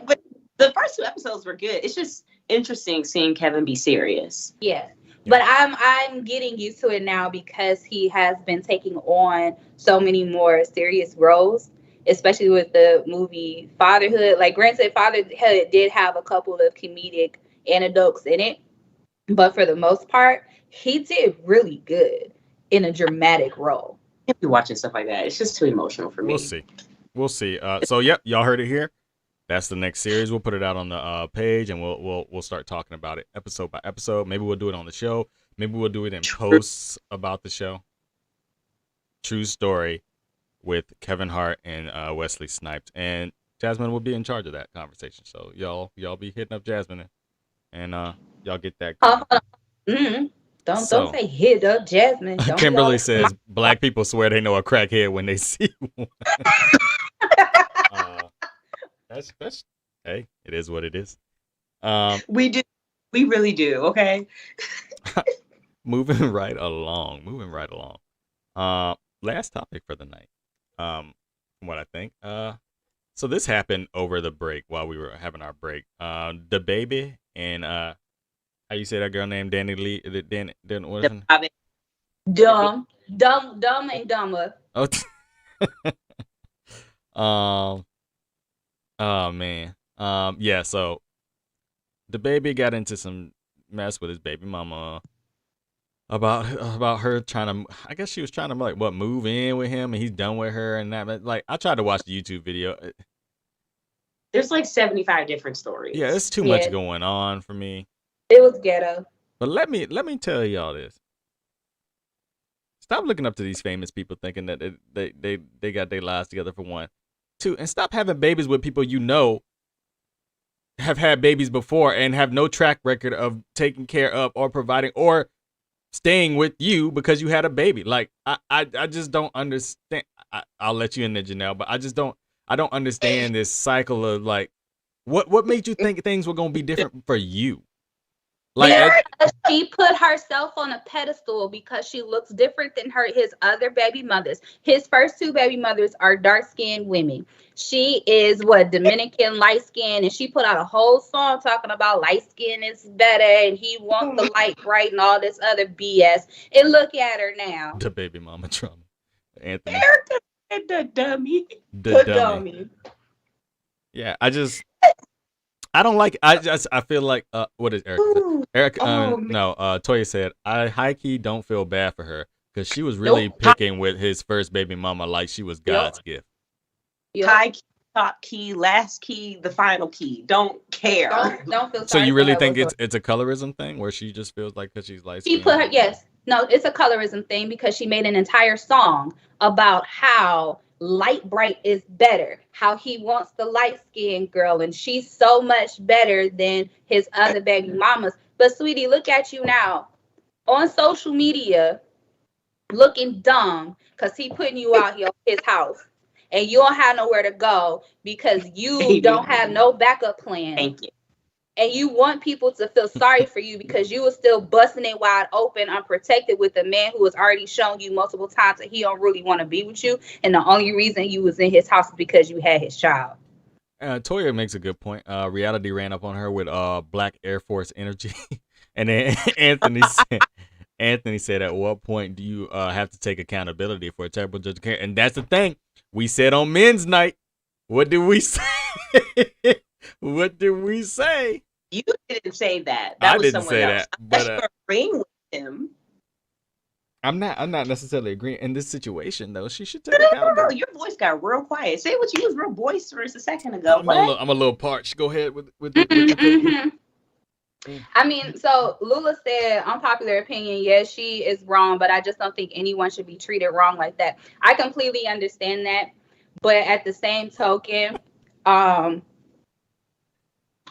But the first 2 episodes were good. It's just interesting seeing Kevin be serious. Yeah. But I'm getting used to it now because he has been taking on so many more serious roles, especially with the movie Fatherhood. Like, granted, Fatherhood did have a couple of comedic anecdotes in it, but for the most part, he did really good in a dramatic role. I can't be watching stuff like that. It's just too emotional for me. We'll see. So yep, y'all heard it here. That's the next series. We'll put it out on the page, and we'll start talking about it episode by episode. Maybe we'll do it on the show. Maybe we'll do it in posts about the show. True Story with Kevin Hart and Wesley Snipes, and Jasmine will be in charge of that conversation. So y'all be hitting up Jasmine, and y'all get that. Don't say hit up Jasmine. Don't Kimberly says black people swear they know a crackhead when they see one. That's hey, it is what it is. We do. We really do. Okay. Moving right along. Last topic for the night. From what I think. So this happened over the break while we were having our break. The baby and how you say that girl named Danny Lee? What is her name? Dumb and dumber. Oh man. Yeah, so the baby got into some mess with his baby mama about her trying to, I guess she was trying to like move in with him, and he's done with her and that. But like, I tried to watch the YouTube video. There's like 75 different stories. Yeah, it's too much going on for me. It was ghetto. But let me tell y'all this. stop looking up to these famous people thinking that they got their lives together for one. Two, and stop having babies with people you know have had babies before and have no track record of taking care of or providing or staying with you because you had a baby. Like I just don't understand. I'll let you in there, Janelle, but I don't understand this cycle of like what made you think things were gonna be different for you? Like she put herself on a pedestal because she looks different than his other baby mothers. His first two baby mothers are dark-skinned women. She is Dominican light skin, and she put out a whole song talking about light skin is better and he wants the light bright and all this other BS. And look at her now. the baby mama trauma. Anthony. Erica, the dummy. The dummy. Yeah, I don't like. I feel like. What is Erica? Erica. Toya said I high key don't feel bad for her because she was really picking with his first baby mama like she was God's gift. High key, top key, last key, the final key. Don't care. Don't feel. So you really think it's a colorism thing where she just feels like because she's light? She put her No, it's a colorism thing because she made an entire song about how light bright is better, how he wants the light-skinned girl, and she's so much better than his other baby mamas. But sweetie, look at you now on social media looking dumb because he putting you out here his house and you don't have nowhere to go because you don't have no backup plan. Thank you. And you want people to feel sorry for you because you were still busting it wide open, unprotected with a man who has already shown you multiple times that he don't really want to be with you. And the only reason you was in his house is because you had his child. Toya makes a good point. Reality ran up on her with Black Air Force energy. And then Anthony said, at what point do you have to take accountability for a terrible judge of care? And that's the thing. We said on men's night, what did we say? What did we say? You didn't say that. I didn't say that. But you're agreeing with him. I'm not necessarily agreeing in this situation though. She should take accountability. No, your voice got real quiet. Say what you was real boisterous a second ago. I'm a little parched. Go ahead with the I mean, so Lula said, unpopular opinion, yes, she is wrong, but I just don't think anyone should be treated wrong like that. I completely understand that, but at the same token,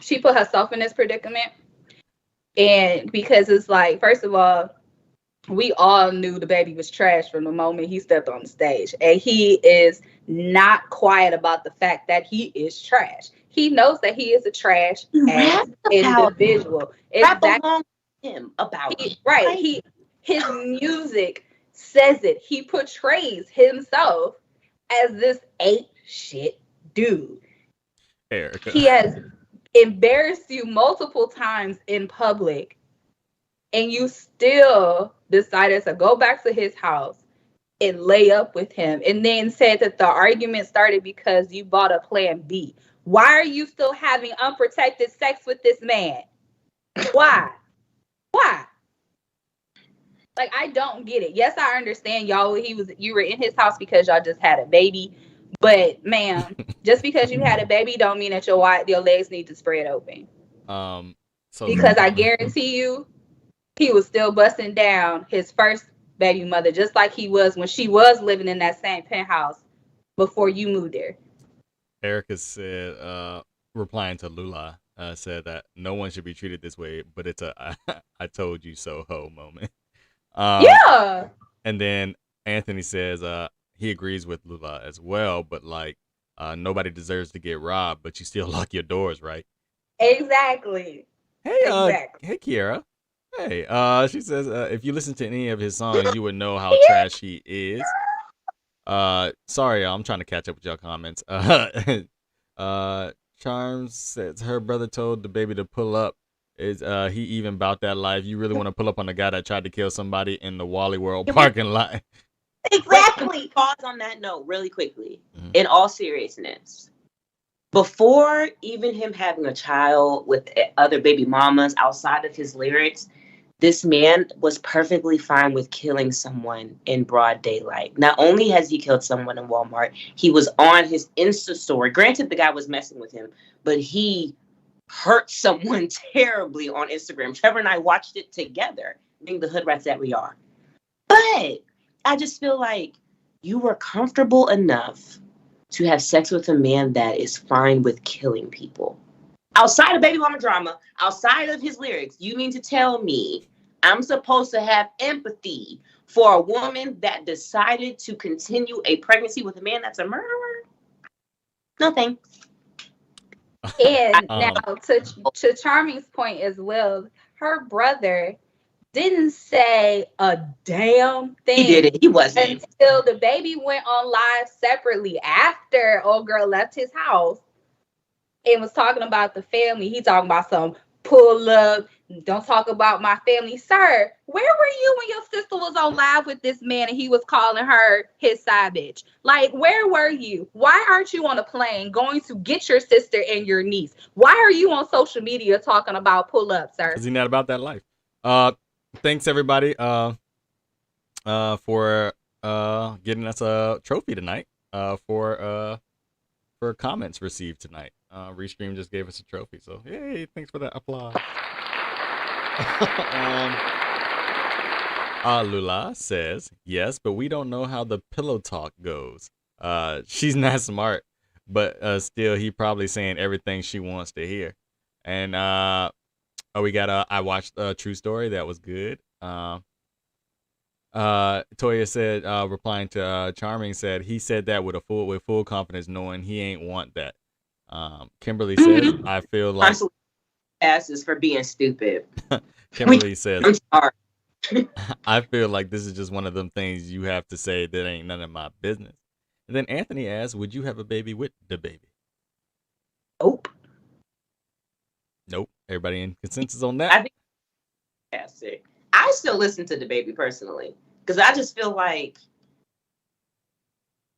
she put herself in this predicament. And because it's like, first of all, we all knew the baby was trash from the moment he stepped on the stage. And he is not quiet about the fact that he is trash. He knows that he is a trash individual. Exactly. Him about it. Right. His music says it. He portrays himself as this ain't shit dude. Erica. He has embarrassed you multiple times in public, and you still decided to go back to his house and lay up with him, and then said that the argument started because you bought a plan B. Why are you still having unprotected sex with this man? Why? Like, I don't get it. Yes, I understand y'all. You were in his house because y'all just had a baby. But ma'am, just because you had a baby don't mean that your legs need to spread open. Because I guarantee you, he was still busting down his first baby mother, just like he was when she was living in that same penthouse before you moved there. Erica said, replying to Lula, said that no one should be treated this way, but it's a I told you so ho moment. Yeah. And then Anthony says, he agrees with Lula as well, but like nobody deserves to get robbed, but you still lock your doors, right? Exactly. Hey, hey, Kiara. Hey, she says if you listen to any of his songs, you would know how trash he is. Sorry, I'm trying to catch up with y'all comments. Charms says her brother told the baby to pull up. Is he even about that life? You really want to pull up on the guy that tried to kill somebody in the Wally World parking lot? Exactly. Pause on that note really quickly. Mm-hmm. In all seriousness, before even him having a child with other baby mamas outside of his lyrics, this man was perfectly fine with killing someone in broad daylight. Not only has he killed someone in Walmart, he was on his Insta story. Granted, the guy was messing with him, but he hurt someone terribly on Instagram. Trevor and I watched it together, being the hood rats that we are. But I just feel like you were comfortable enough to have sex with a man that is fine with killing people. Outside of baby mama drama, outside of his lyrics, you mean to tell me I'm supposed to have empathy for a woman that decided to continue a pregnancy with a man that's a murderer? No thanks. And now Um, to Charming's point as well, her brother didn't say a damn thing. He did it. He wasn't. Until the baby went on live separately after old girl left his house and was talking about the family. He talking about some pull up. Don't talk about my family. Sir, where were you when your sister was on live with this man and he was calling her his side bitch? Like, where were you? Why aren't you on a plane going to get your sister and your niece? Why are you on social media talking about pull up, sir? Because he's not about that life. Thanks everybody for getting us a trophy tonight for comments received tonight. Restream just gave us a trophy, so yay! Thanks for that applause. Lula says yes, but we don't know how the pillow talk goes. She's not smart, but still, he probably saying everything she wants to hear. And we got I watched a True Story that was good. Toya said, replying to Charming, said he said that with full confidence, knowing he ain't want that. Kimberly says, I feel like asses for being stupid. Kimberly says, I'm sorry. I feel like this is just one of them things you have to say that ain't none of my business. And then Anthony asks, would you have a baby with the baby? Nope. Everybody in consensus on that? I think fantastic. I still listen to the baby personally because I just feel like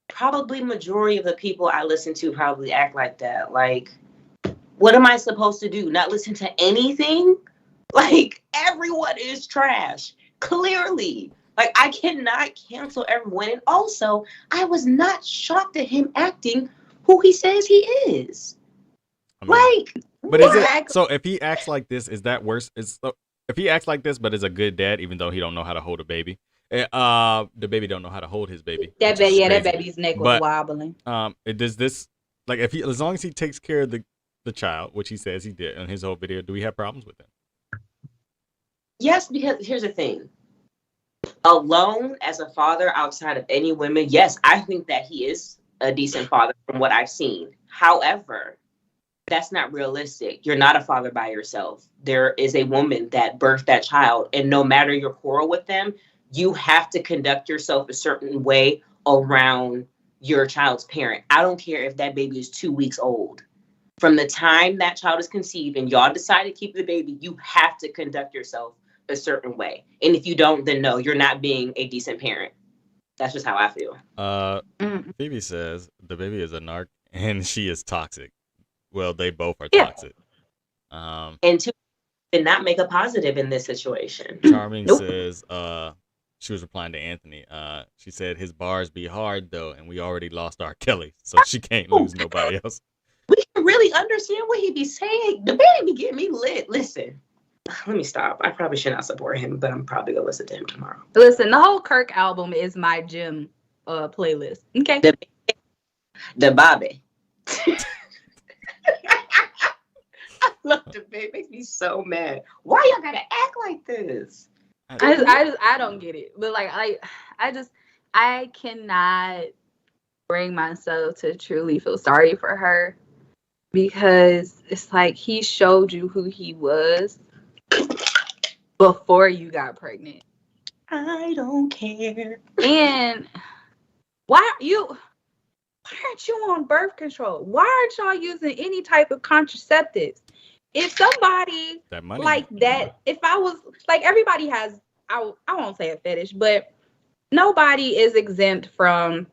probably majority of the people I listen to probably act like that. Like, what am I supposed to do? Not listen to anything? Like, everyone is trash. Clearly. Like, I cannot cancel everyone. And also, I was not shocked at him acting who he says he is. I mean, like, but is it so? If he acts like this, is that worse? If he acts like this, but is a good dad, even though he don't know how to hold a baby, the baby don't know how to hold his baby. That baby, yeah, that baby's neck was wobbling. Does this, like, if he, as long as he takes care of the child, which he says he did in his whole video, do we have problems with him? Yes, because here's the thing. Alone as a father outside of any women, yes, I think that he is a decent father from what I've seen. However, that's not realistic. You're not a father by yourself. There is a woman that birthed that child, and no matter your quarrel with them, you have to conduct yourself a certain way around your child's parent. I don't care if that baby is 2 weeks old. From the time that child is conceived and y'all decide to keep the baby, you have to conduct yourself a certain way. And if you don't, then no, you're not being a decent parent. That's just how I feel. Phoebe says the baby is a narc and she is toxic. Well, they both are toxic. And two did not make a positive in this situation. Charming says she was replying to Anthony. She said his bars be hard though, and we already lost R. Kelly, so she can't lose nobody else. We can really understand what he be saying. The baby get me lit. Listen. Let me stop. I probably should not support him, but I'm probably gonna listen to him tomorrow. Listen, the whole Kirk album is my gym playlist. Okay. The Bobby. I love the baby. It makes me so mad. Why y'all gotta act like this? I don't get it. But like I cannot bring myself to truly feel sorry for her, because it's like he showed you who he was before you got pregnant. I don't care. And why aren't you on birth control? Why aren't y'all using any type of contraceptives? If somebody like that, if I was like, everybody has, I won't say a fetish, but nobody is exempt from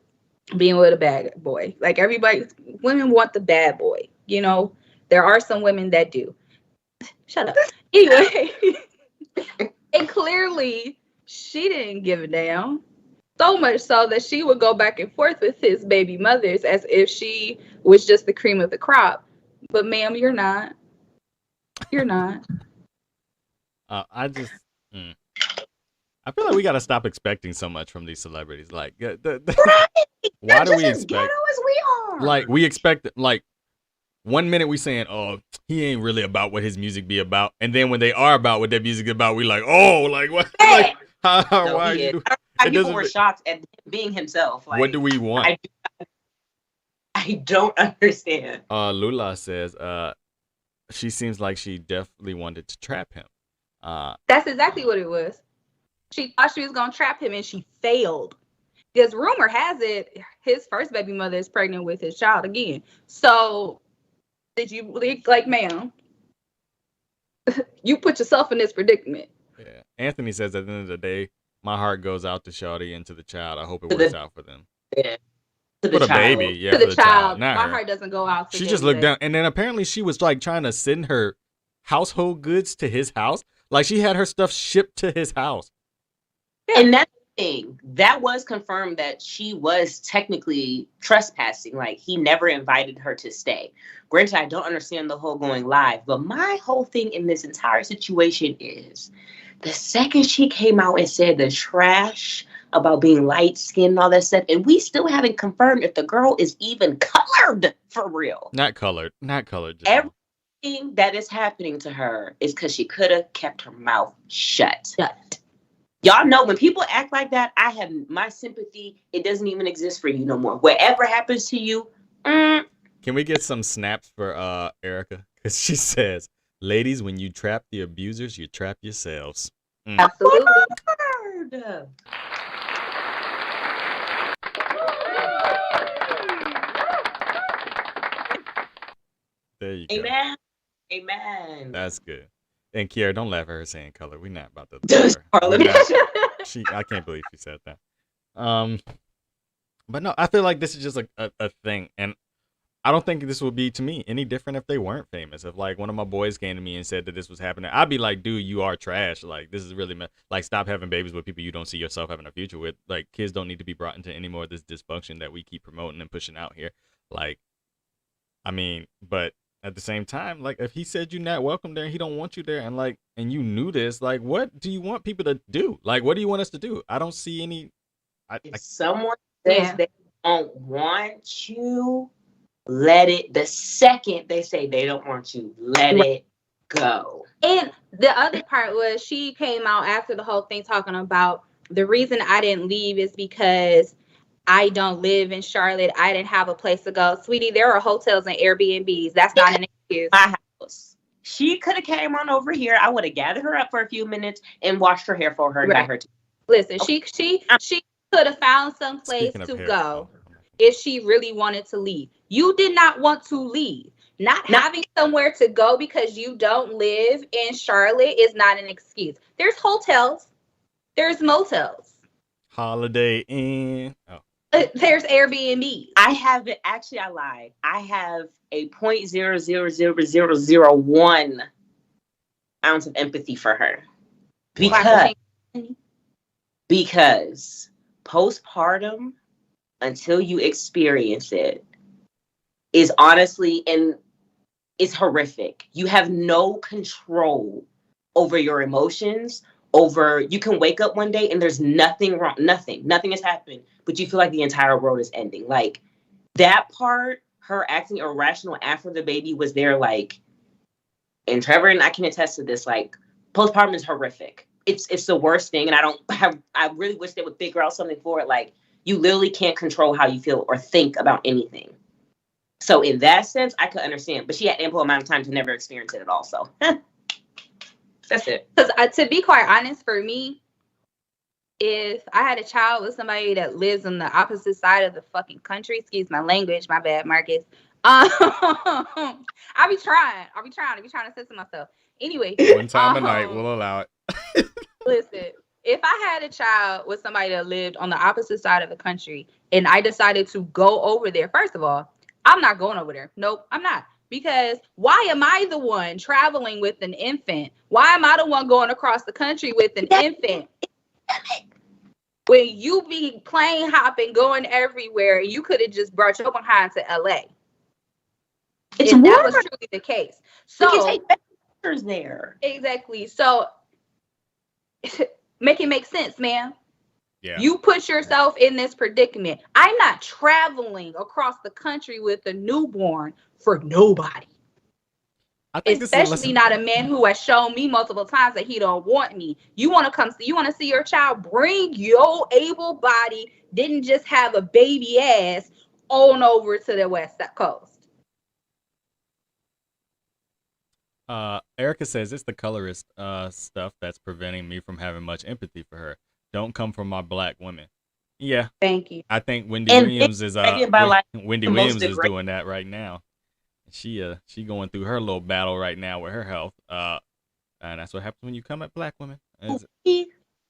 being with a bad boy. Like, women want the bad boy. You know, there are some women that do. Shut up. Anyway, and clearly she didn't give a damn. So much so that she would go back and forth with his baby mothers as if she was just the cream of the crop. But ma'am, you're not. You're not. I just I feel like we gotta stop expecting so much from these celebrities. Like, Right. why They're do just we as ghetto expect? as we are. Like, we expect like 1 minute we saying, oh, he ain't really about what his music be about, and then when they are about what their music is about, we like, oh, like what? Like, No, why are he you is. doing? I don't know why It people were doesn't. shocked at him being himself. What do Like, we want? I don't understand. Lula says, she seems like she definitely wanted to trap him. That's exactly what it was. She thought she was gonna trap him, and she failed. Because rumor has it, his first baby mother is pregnant with his child again. So, did you like, ma'am? You put yourself in this predicament. Yeah. Anthony says at the end of the day, my heart goes out to Shawty and to the child. I hope it works out for them. Yeah. To For the child. baby, yeah, To for the the child. not My her. heart doesn't go out to She him, just looked but- down, and then apparently she was like trying to send her household goods to his house. Like she had her stuff shipped to his house. And that's the thing. That was confirmed that she was technically trespassing. Like, he never invited her to stay. Granted, I don't understand the whole going live, but my whole thing in this entire situation is the second she came out and said the trash about being light skinned and all that stuff, and we still haven't confirmed if the girl is even colored for real. Not colored. Just Everything that is happening to her is because she could have kept her mouth shut. Y'all know when people act like that, I have my sympathy. It doesn't even exist for you no more. Whatever happens to you, Can we get some snaps for Erica? Because she says, ladies, when you trap the abusers, you trap yourselves. Absolutely. word. There you go. Amen. Amen. That's good. And Kiara, don't laugh at her saying color. We're not about to. Does Harlem- I can't believe she said that. But no, I feel like this is just a thing, and I don't think this would be to me any different if they weren't famous. If like one of my boys came to me and said that this was happening, I'd be like, dude, you are trash. Like this is really like stop having babies with people you don't see yourself having a future with. Like kids don't need to be brought into any more of this dysfunction that we keep promoting and pushing out here. Like, I mean, but at the same time, like if he said you're not welcome there, he don't want you there, and like, and you knew this, like, what do you want people to do? Like, what do you want us to do? I don't see any. If someone says they don't want you, let it. The second they say they don't want you, let it go. And the other part was she came out after the whole thing talking about the reason I didn't leave is because I don't live in Charlotte. I didn't have a place to go. Sweetie, there are hotels and Airbnbs. That's not an excuse. My house. She could have came on over here. I would have gathered her up for a few minutes and washed her hair for her and got her. Listen, she could have found some place to go if she really wanted to leave. You did not want to leave. Not having somewhere to go because you don't live in Charlotte is not an excuse. There's hotels. There's motels. Holiday Inn. Oh. There's Airbnb. I have it. Actually, I lied. I have a 0.0000001 ounce of empathy for her because postpartum, until you experience it, is honestly and it's horrific. You have no control over your emotions. You can wake up one day and there's nothing wrong, nothing has happened, but you feel like the entire world is ending. Like that part, her acting irrational after the baby was there, like, and Trevor and I can attest to this, like postpartum is horrific. It's the worst thing. And I really wish they would figure out something for it. Like you literally can't control how you feel or think about anything. So in that sense, I could understand, but she had ample amount of time to never experience it at all. So that's it. Because to be quite honest, for me, if I had a child with somebody that lives on the opposite side of the fucking country, excuse my language, my bad, Marcus. I'll be trying to censor myself. Anyway, one time a night, we'll allow it. Listen, if I had a child with somebody that lived on the opposite side of the country and I decided to go over there, first of all, I'm not going over there. Nope, I'm not. Because why am I the one traveling with an infant? Why am I the one going across the country with an infant? When you be plane hopping, going everywhere, you could have just brought your behind to LA. If that was truly the case. So we can take pictures there. Exactly. So Make it make sense, ma'am. Yeah. You put yourself in this predicament. I'm not traveling across the country with a newborn for nobody. I think this is a Especially lesson. not a man who has shown me multiple times that he don't want me. You want to see your child? Bring your able body. Didn't just have a baby ass on over to the West Coast. Erica says it's the colorist stuff that's preventing me from having much empathy for her. Don't come from my black women. Yeah, Thank you. I think Wendy And Williams is pregnant by, like, Wendy the most Williams is degrading- doing that right now. She going through her little battle right now with her health. And that's what happens when you come at black women.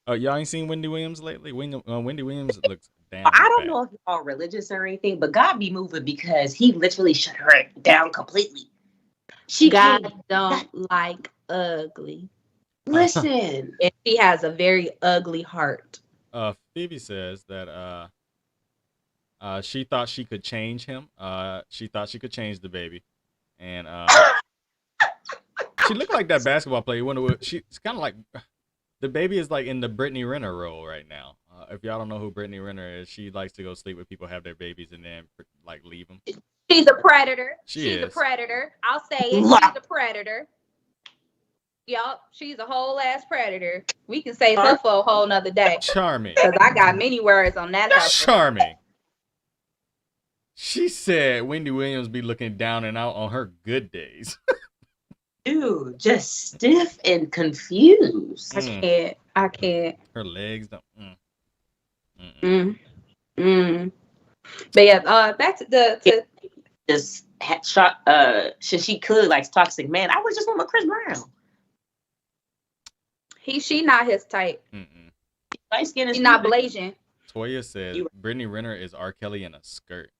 Oh, y'all ain't seen Wendy Williams lately? Wendy Williams looks damn. I don't bad. know if you're all religious or anything, but God be moving because he literally shut her down completely. She God can't don't like ugly. listen. And she has a very ugly heart. Phoebe says that she thought she could change him. She thought she could change the baby, and she looked like that basketball player. She's kind of like the baby is like in the Brittany Renner role right now. If y'all don't know who Brittany Renner is, she likes to go sleep with people, have their babies, and then like leave them. She's a predator. She's is. a predator. I'll say it. She's a predator. Yup, she's a whole ass predator. We can save her for a whole nother day. Charming. Because I got many words on that house. Charming. She said Wendy Williams be looking down and out on her good days. Dude, just stiff and confused. I can't. Her legs don't. But yeah, back to the Just had shot. She could like toxic man. I was just want my Chris Brown. she not his type. Light skin is She's not blazing. Toya says Brittany Renner is R. Kelly in a skirt.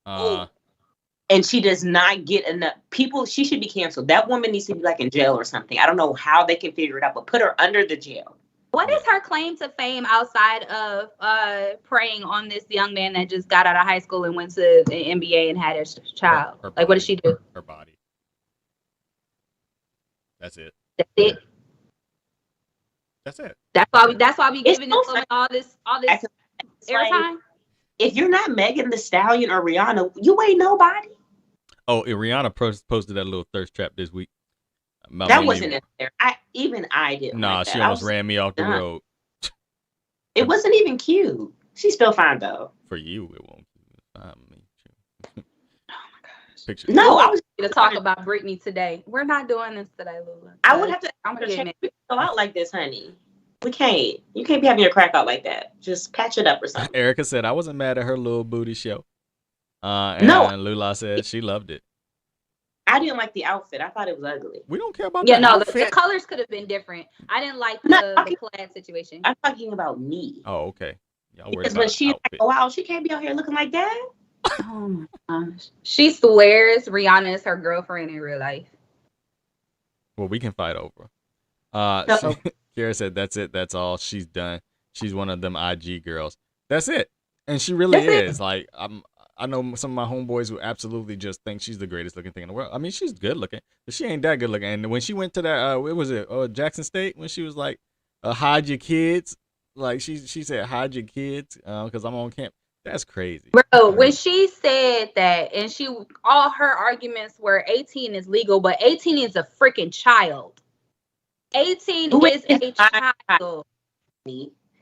And she does not get enough people. She should be canceled. That woman needs to be like in jail or something. I don't know how they can figure it out, but put her under the jail. What is her claim to fame outside of preying on this young man that just got out of high school and went to the NBA and had a child? Her Like, what does she do? Her body. That's it. That's it. That's it. That's why we It's giving so this woman all this It's like, airtime. if you're not Megan Thee Stallion or Rihanna, you ain't nobody. Oh, and Rihanna posted that little thirst trap this week. That wasn't necessary. I didn't. Nah, like that. she almost ran me off the road. It wasn't even cute. She's still fine though. For you, it won't. Oh my gosh. Picture. No, I was to talk about Britney today. We're not doing this today, Lula. I would have to. I'm gonna get We go out like this, honey. We can't. You can't be having your crack out like that. Just patch it up or something. Erica said I wasn't mad at her little booty show. No. And Lula said she loved it. I didn't like the outfit. I thought it was ugly. We don't care about Yeah, the no, outfit. the colors could have been different. I didn't like No, the plaid situation. I'm talking about me. Oh, okay. Y'all worried Because about when she outfit. like, go out, she can't be out here looking like that. Oh my gosh. She swears Rihanna is her girlfriend in real life. Well, we can fight over. No. Kara said that's it. That's all. She's done. She's one of them IG girls. That's it. And she really is. Like I know some of my homeboys who absolutely just think she's the greatest looking thing in the world. I mean, she's good looking, but she ain't that good looking. And when she went to that, what was it? Jackson State, when she was like, hide your kids. Like she said, hide your kids, because I'm on camp. That's crazy. Bro, when she said that, and all her arguments were 18 is legal, but 18 is a freaking child. 18 is a child.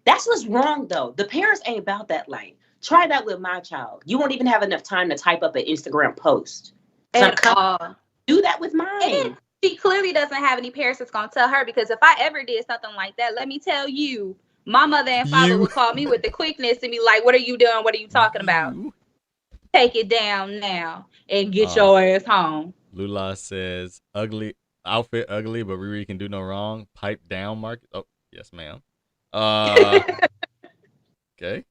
That's what's wrong, though. The parents ain't about that life. Try that with my child. You won't even have enough time to type up an Instagram post. At all. Do that with mine. And she clearly doesn't have any parents that's going to tell her, because if I ever did something like that, let me tell you, my mother and father would call me with the quickness and be like, what are you doing? What are you talking about? Take it down now and get your ass home. Lula says, ugly outfit, ugly, but Riri can do no wrong. Pipe down, Marcus. Oh, yes, ma'am. Okay.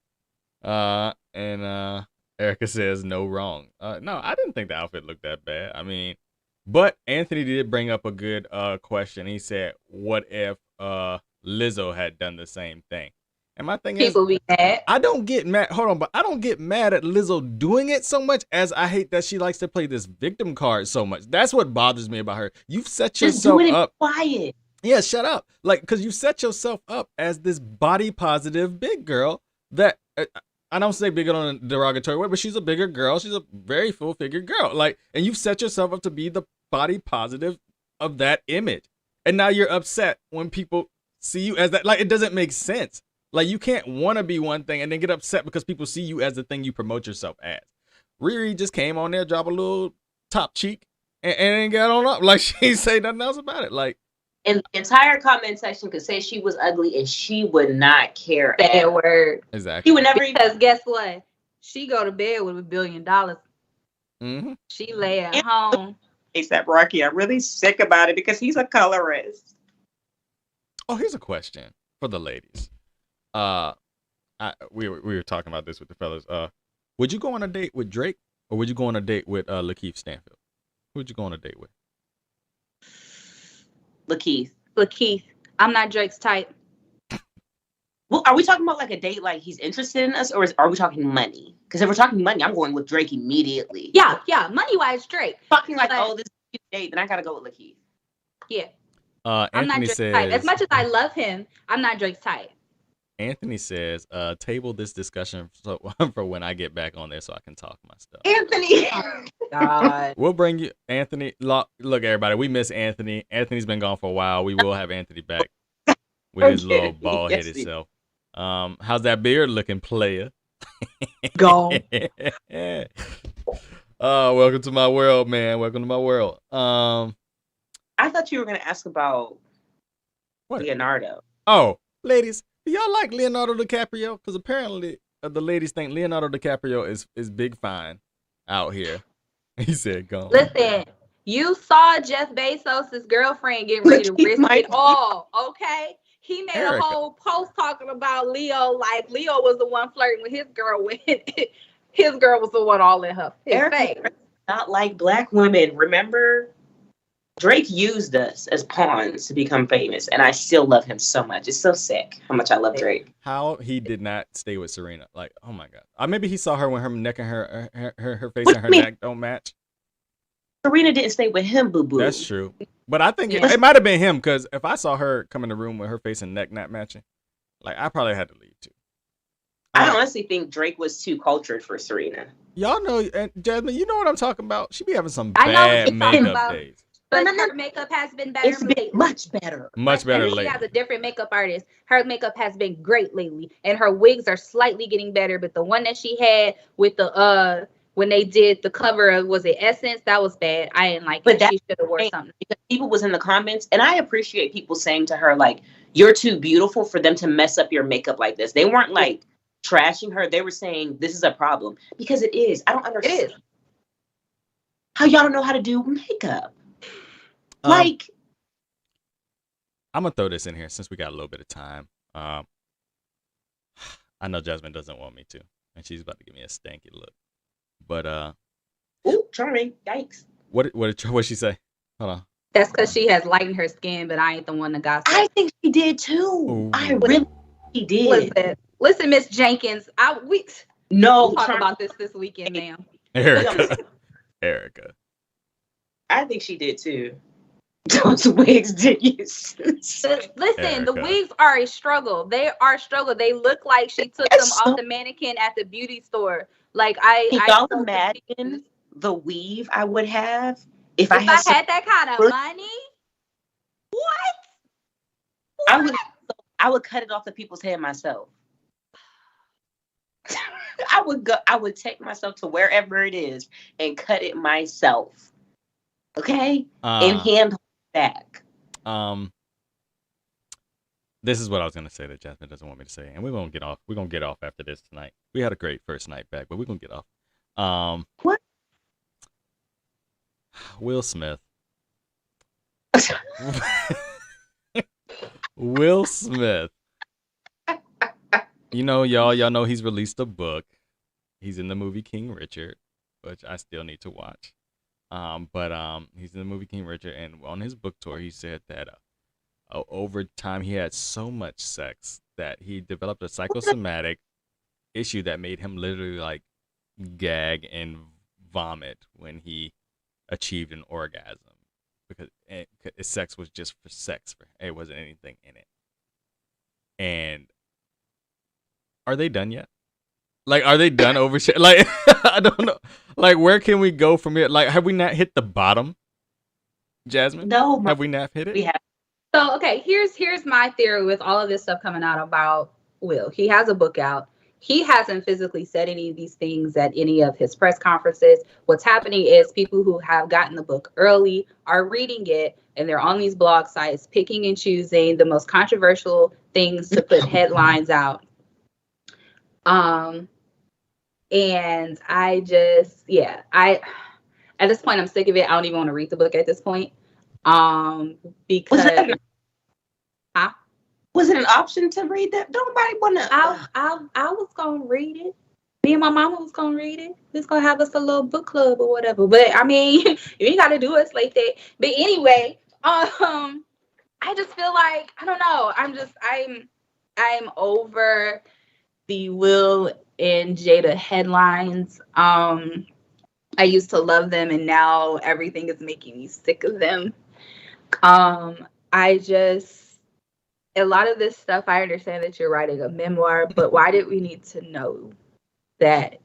And Erica says no wrong. No, I didn't think the outfit looked that bad. I mean, but Anthony did bring up a good question. He said, what if Lizzo had done the same thing? And my thing People is, be mad. I don't get mad. Hold on, but I don't get mad at Lizzo doing it so much as I hate that she likes to play this victim card so much. That's what bothers me about her. You've set Just yourself do it up. Quiet. Yeah, shut up. Like, because you set yourself up as this body positive big girl that I don't say bigger on a derogatory way, but she's a bigger girl. She's a very full figured girl. Like, and you've set yourself up to be the body positive of that image. And now you're upset when people see you as that. Like, it doesn't make sense. Like, you can't want to be one thing and then get upset because people see you as the thing you promote yourself as. Riri just came on there, drop a little top cheek, and then got on up. Like, she ain't say nothing else about it. Like, And the entire comment section could say she was ugly and she would not care. Bad word. exactly. She would never even. Because guess what? She go to bed with $1 billion. Mm-hmm. She lay at home. Except Rocky, I'm really sick about it because he's a colorist. Oh, here's a question for the ladies. We were talking about this with the fellas. Would you go on a date with Drake or would you go on a date with Lakeith Stanfield? Who would you go on a date with? Lakeith. I'm not Drake's type. Well, are we talking about like a date like he's interested in us, or are we talking money? Because if we're talking money, I'm going with Drake immediately. Yeah. Money wise, Drake. Fucking like, oh, this is a cute date, then I gotta go with Lakeith. Yeah. Anthony I'm not Drake's says. type. As much as I love him, I'm not Drake's type. Anthony says, table this discussion for when I get back on there so I can talk my stuff. Anthony. God. We'll bring you Anthony. Look, everybody, we miss Anthony. Anthony's been gone for a while. We will have Anthony back with his little bald-headed self. How's that beard looking, player? Gone. Welcome to my world, man. Welcome to my world. I thought you were gonna ask about what? Leonardo. Oh, ladies, do y'all like Leonardo DiCaprio? Because apparently the ladies think Leonardo DiCaprio is big fine out here. He said, "Gone." Listen, you saw Jeff Bezos' girlfriend getting ready to risk it all, okay? He made a whole post talking about Leo, like Leo was the one flirting with his girl when his girl was the one all in her face. Not like black women. Remember, Drake used us as pawns to become famous, and I still love him so much. It's so sick how much I love Drake. How he did not stay with Serena. Like, oh my God. Maybe he saw her when her neck and her face and her neck don't match. Serena didn't stay with him, boo-boo. That's true. But I think it might have been him, because if I saw her come in the room with her face and neck not matching, like, I probably had to leave too. I honestly think Drake was too cultured for Serena. Y'all know, and Jasmine, you know what I'm talking about. She be having some bad makeup days. But her makeup has been better. It's been much better. Much better lately. She has a different makeup artist. Her makeup has been great lately. And her wigs are slightly getting better. But the one that she had with the when they did the cover of, was it Essence? That was bad. I didn't like it. She should have worn something. Because people was in the comments, and I appreciate people saying to her, like, you're too beautiful for them to mess up your makeup like this. They weren't like trashing her. They were saying this is a problem. Because it is. I don't understand. It is. How y'all don't know how to do makeup. Like, I'm gonna throw this in here since we got a little bit of time. I know Jasmine doesn't want me to, and she's about to give me a stanky look. But ooh, charming. Yikes. What she say? Hold on. That's because she has lightened her skin, but I ain't the one that got I think she did too. Ooh. I really did. Listen, Miss Jenkins. We'll talk about this weekend, ma'am. Erica. I think she did too. Those wigs did you? Listen, Erica. The wigs are a struggle. They are a struggle. They look like she took them off the mannequin at the beauty store. Like y'all imagine the weave I would have if I had that kind of money? What? I would cut it off the people's head myself. I would take myself to wherever it is and cut it myself. Okay? And hand back. This is what I was gonna say that Jasmine doesn't want me to say, and we're gonna get off. We're gonna get off after this tonight. We had a great first night back, but we're gonna get off. What? Will Smith. Will Smith. You know, y'all know he's released a book. He's in the movie King Richard, which I still need to watch. But he's in the movie King Richard, and on his book tour, he said that over time he had so much sex that he developed a psychosomatic issue that made him literally like gag and vomit when he achieved an orgasm because sex was just for sex. It wasn't anything in it. And are they done yet? Like, are they done overshare? Like, I don't know. Like, where can we go from here? Like, have we not hit the bottom, Jasmine? No, Have we not hit it? we have. So, okay, here's my theory with all of this stuff coming out about Will. He has a book out. He hasn't physically said any of these things at any of his press conferences. What's happening is people who have gotten the book early are reading it, and they're on these blog sites picking and choosing the most controversial things to put headlines out. And I just, at this point, I'm sick of it. I don't even want to read the book at this point. Because was it an option to read that? Nobody want to. I was gonna read it. Me and my mama was gonna read it. We was gonna have us a little book club or whatever. But I mean, you ain't gotta do us like that. But anyway, I just feel like I don't know. I'm over the Will and Jada headlines. I used to love them, and now everything is making me sick of them. A lot of this stuff, I understand that you're writing a memoir, but why did we need to know that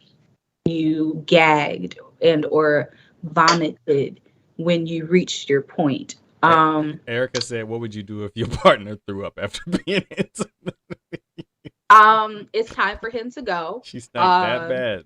you gagged and or vomited when you reached your point? Erica said, what would you do if your partner threw up after being into the It's time for him to go. She stank that bad.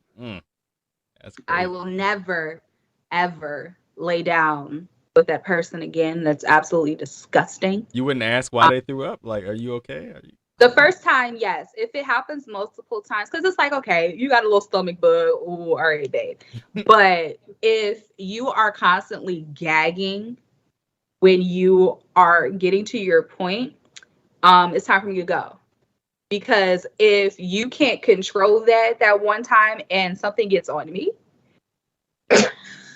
That's crazy. I will never, ever lay down with that person again. That's absolutely disgusting. You wouldn't ask why they threw up? Like, are you okay? The first time, yes. If it happens multiple times, because it's like, okay, you got a little stomach bug. Ooh, all right, babe. But if you are constantly gagging when you are getting to your point, it's time for you to go. Because if you can't control that one time and something gets on me,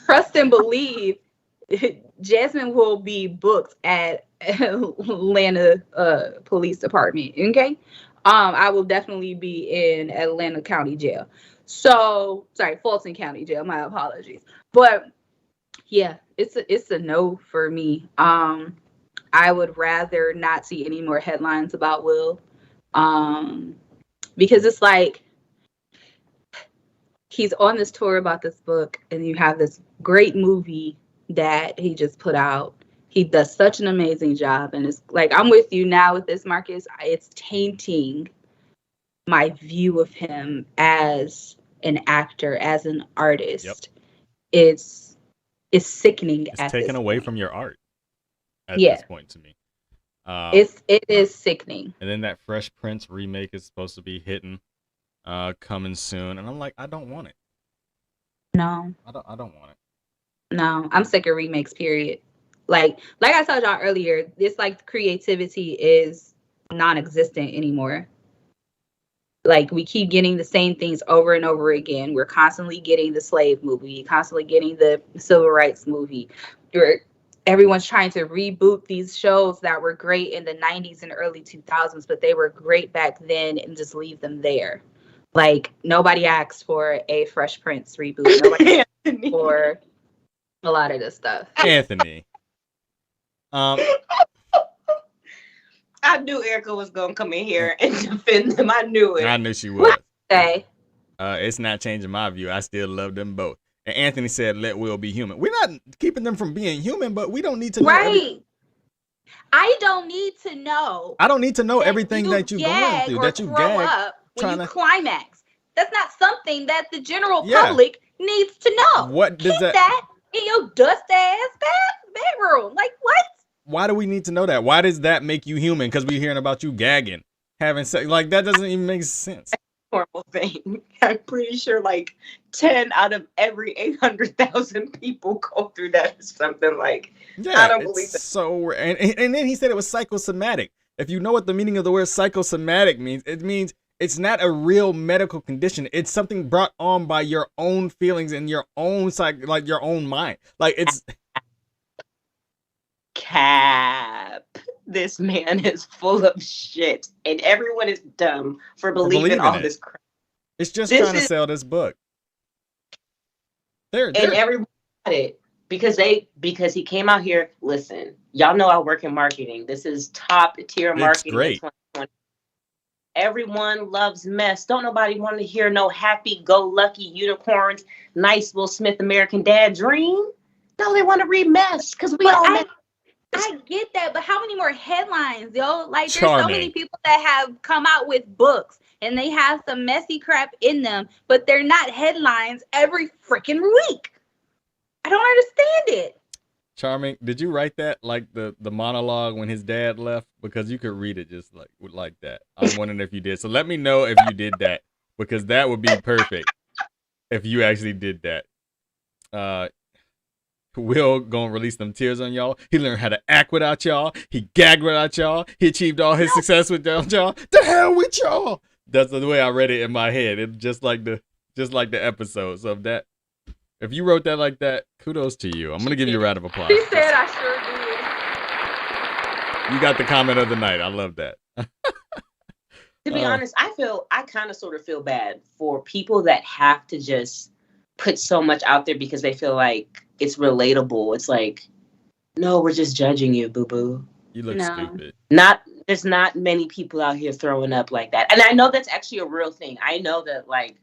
trust and believe, Jasmine will be booked at Atlanta Police Department. Okay, I will definitely be in Atlanta County Jail. So sorry, Fulton County Jail. My apologies. But yeah, it's a no for me. I would rather not see any more headlines about Will, because it's like he's on this tour about this book, and you have this great movie that he just put out. He does such an amazing job, and it's like, I'm with you now with this, Marcus. It's tainting my view of him as an actor, as an artist. Yep. It's sickening. It's taken away from your art at Yeah. this point to me. It is sickening. And then that Fresh Prince remake is supposed to be hitting, coming soon, and I'm like, I don't want it. No, I don't want it. no, I'm sick of remakes, period. Like I told y'all earlier, it's like creativity is non-existent anymore. Like, we keep getting the same things over and over again. We're constantly getting the slave movie, constantly getting the civil rights movie. Everyone's trying to reboot these shows that were great in the 90s and early 2000s, but they were great back then, and just leave them there. Like, nobody asked for a Fresh Prince reboot. Nobody asked for a lot of this stuff. Anthony. I knew Erica was gonna come in here and defend them. I knew it. I knew she would. Say, It's not changing my view. I still love them both. And Anthony said, let Will be human. We're not keeping them from being human, but we don't need to know. right. I don't need to know. I don't need to know everything that you're going through. That you throw gag. up when you trying to- climax. That's not something that the general Yeah. public needs to know. What does Keep that- in your dust ass bedroom. Like, what? Why do we need to know that? Why does that make you human? Because we're hearing about you gagging, having sex. Like, that doesn't even make sense. Horrible thing. I'm pretty sure like 10 out of every 800,000 people go through that or something. Like, Yeah, I don't believe it. So, and then he said it was psychosomatic. If you know what the meaning of the word psychosomatic means, it means it's not a real medical condition. It's something brought on by your own feelings and your own like your own mind. Like, it's Cap. This man is full of shit, and everyone is dumb for believing all it. this crap. It's just This trying to is- sell this book. And everyone got it. because he came out here. Listen, y'all know I work in marketing. This is top tier It's marketing in great. 2020. Everyone loves mess. Don't nobody want to hear no happy go lucky unicorns, nice Will Smith American Dad dream. No, they want to read mess because we But all mess. I get that, but how many more headlines, yo? Like, there's so many Charming. people that have come out with books and they have some messy crap in them, but they're not headlines every freaking week. I don't understand it. Charming. Did you write that like the monologue when his dad left? Because you could read it just like that. I'm wondering if you did. So let me know if you did that, because that would be perfect if you actually did that. Will gonna release them tears on y'all. He learned how to act without y'all. He gagged without y'all. He achieved all his success without y'all. The hell with y'all. That's the way I read it in my head. It's just like the episode. So if you wrote that like that, kudos to you. I'm gonna give you a round of applause. She said I sure did. You got the comment of the night. I love that. To be honest, I kind of sort of feel bad for people that have to just put so much out there because they feel like it's relatable. It's like, no, we're just judging you, boo boo. You look stupid. There's not many people out here throwing up like that. And I know that's actually a real thing. I know that like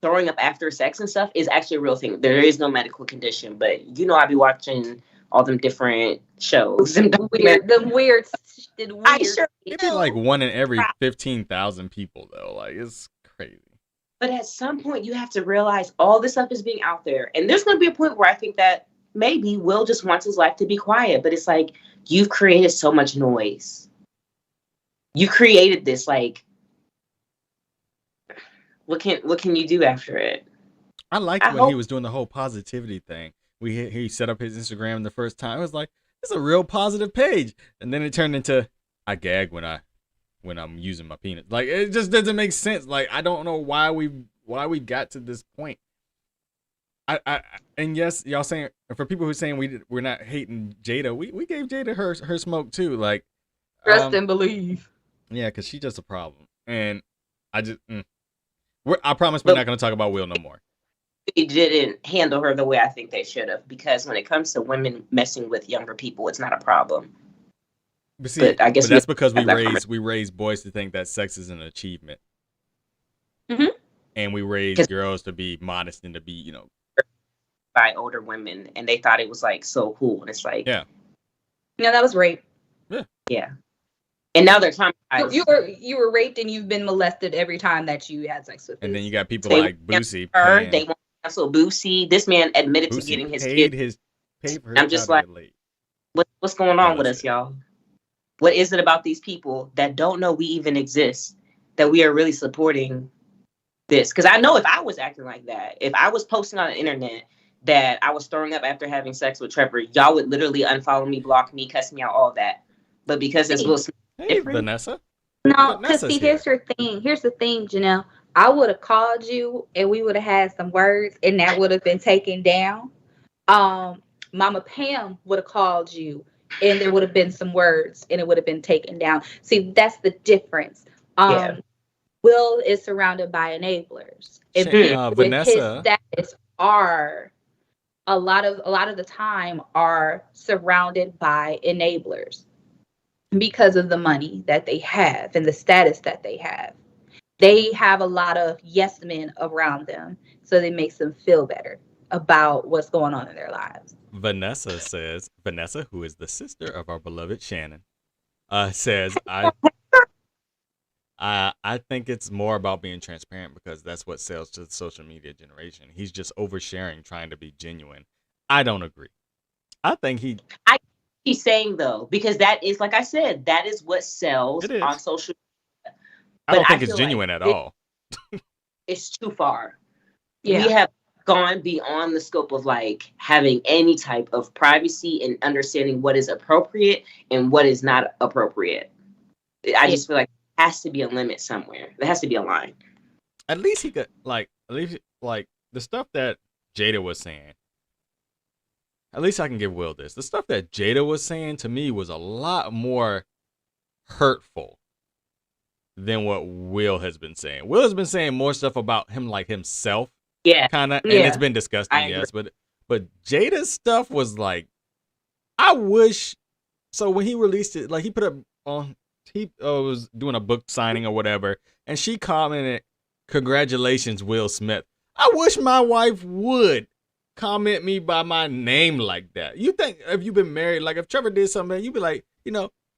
throwing up after sex and stuff is actually a real thing. There is no medical condition, but I be watching all them different shows and the weird. I sure Maybe like 1 in every 15,000 people though. Like, it's crazy. But at some point, you have to realize all this stuff is being out there. And there's going to be a point where I think that maybe Will just wants his life to be quiet. But it's like, you've created so much noise. You created this, like, what can you do after it? I liked when he was doing the whole positivity thing. He set up his Instagram the first time. It was like, it's a real positive page. And then it turned into, I gag when I'm using my penis. Like, it just doesn't make sense. Like, I don't know why we got to this point. And yes, y'all saying, for people who are saying we're not hating Jada, we gave Jada her smoke too. Like, trust and believe. Yeah, because she's just a problem. And I just I promise we're not going to talk about Will no more. They didn't handle her the way I think they should have, because when it comes to women messing with younger people, it's not a problem. But see, I guess that's because we raise boys to think that sex is an achievement. Mm-hmm. And we raise girls to be modest and to be, by older women, and they thought it was like so cool. And it's like, yeah, that was rape. Yeah. And now they're talking about you were raped and you've been molested every time that you had sex with. And then you got people like Boosie. They want to cancel Boosie. This man admitted to getting his kid. I'm just like, what's going on with us, y'all? What is it about these people that don't know we even exist that we are really supporting this? Because I know if I was acting like that, if I was posting on the internet that I was throwing up after having sex with Trevor, y'all would literally unfollow me, block me, cuss me out, all that. But because it's Will Smith, hey, Vanessa. No, because see, here's the thing, Janelle. I would have called you and we would have had some words and that would have been taken down. Mama Pam would have called you and there would have been some words and it would have been taken down. See, that's the difference. Will is surrounded by enablers. And Vanessa, his status are a lot of the time are surrounded by enablers because of the money that they have and the status that they have. They have a lot of yes men around them, so it makes them feel better about what's going on in their lives. Vanessa, who is the sister of our beloved Shannon, says, I think it's more about being transparent because that's what sells to the social media generation. He's just oversharing, trying to be genuine. I don't agree. I think he's saying though, because that is, like I said, that is what sells on social media. I don't think it's genuine at all. It's too far. Yeah. We have gone beyond the scope of like having any type of privacy and understanding what is appropriate and what is not appropriate. I just feel like there has to be a limit somewhere. There has to be a line. At least he could like the stuff that Jada was saying. At least I can give Will this. The stuff that Jada was saying to me was a lot more hurtful than what Will has been saying. Will has been saying more stuff about him, like himself. Yeah. Kind of. And it's been disgusting, yes. But Jada's stuff was like, I wish. So when he released it, like he put up on, he was doing a book signing or whatever, and she commented, "Congratulations, Will Smith." I wish my wife would comment me by my name like that. You think if you've been married, like if Trevor did something, you'd be like,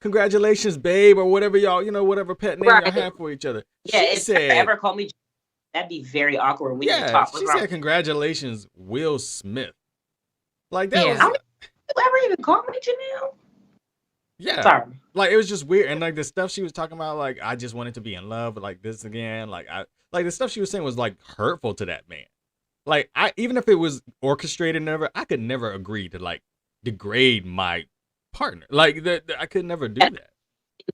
congratulations, babe, or whatever y'all, whatever pet name y'all have for each other. Yeah, She if said, Trevor ever called me, that'd be very awkward. We need to yeah, talk. she said, "Congratulations, Will Smith." Like that Yeah. was. I don't think you ever even called me Janelle. Yeah. Sorry. Like it was just weird. And like the stuff she was talking about, like I just wanted to be in love with like this again. Like the stuff she was saying was like hurtful to that man. Like even if it was orchestrated, I could never agree to like degrade my partner. Like I could never do that.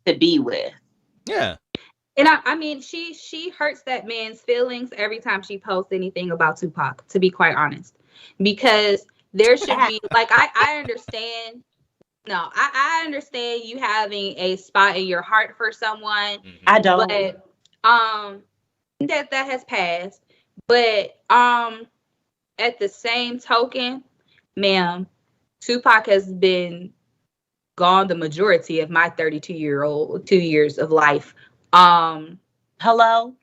To be with. Yeah. And I mean, she hurts that man's feelings every time she posts anything about Tupac, to be quite honest. Because there should be, like, I understand. No, I understand you having a spot in your heart for someone. I don't. But that has passed. But at the same token, ma'am, Tupac has been gone the majority of my 2 years of life. Hello?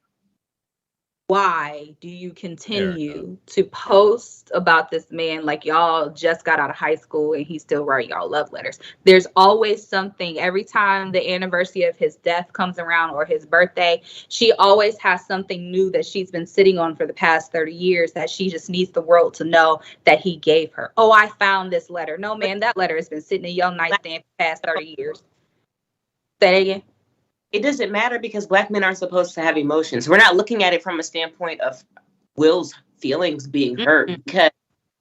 Why do you continue to post about this man like y'all just got out of high school and he's still writing y'all love letters? There's always something. Every time the anniversary of his death comes around or his birthday, she always has something new that she's been sitting on for the past 30 years that she just needs the world to know that he gave her. Oh, I found this letter. No, man, that letter has been sitting in your nightstand for the past 30 years. Say it again. It doesn't matter because Black men aren't supposed to have emotions. We're not looking at it from a standpoint of Will's feelings being hurt. Because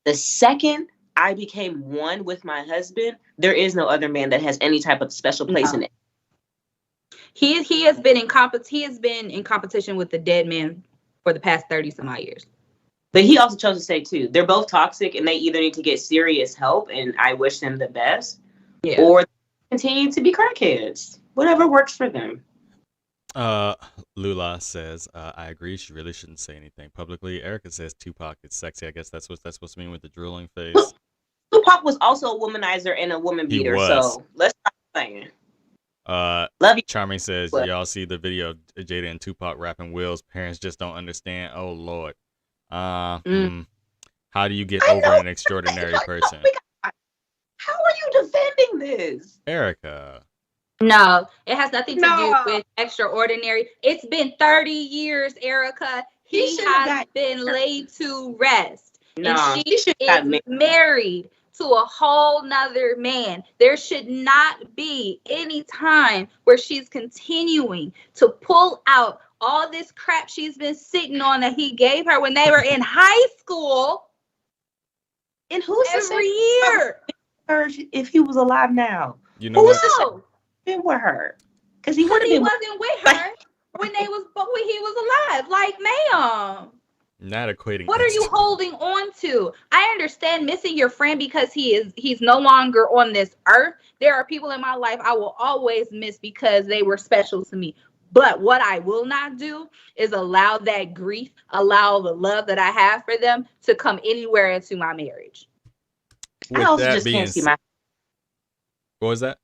the second I became one with my husband, there is no other man that has any type of special place in it. He has been in competition with the dead man for the past 30 some odd years. But he also chose to say too, they're both toxic and they either need to get serious help, and I wish them the best, or continue to be crackheads. Whatever works for them. Lula says, I agree. She really shouldn't say anything publicly. Erica says Tupac is sexy. I guess that's what that's supposed to mean with the drooling face. Tupac was also a womanizer and a woman beater. So let's stop saying. Love you. Charming says, y'all see the video of Jada and Tupac rapping Will's parents just don't understand. Oh Lord. How do you get over an extraordinary person? How are you defending this? Erica. No, it has nothing to do with extraordinary. It's been 30 years, Erica. He has been laid to rest. No, and she is married to a whole nother man. There should not be any time where she's continuing to pull out all this crap she's been sitting on that he gave her when they were in high school. And who's every year? If he was alive now, you know what? Been with her, because he wasn't with her when he was alive. Like, ma'am, not equating. What are you holding on to? I understand missing your friend because he's no longer on this earth. There are people in my life I will always miss because they were special to me. But what I will not do is allow that grief, allow the love that I have for them to come anywhere into my marriage. With I also that just being can't see what was that?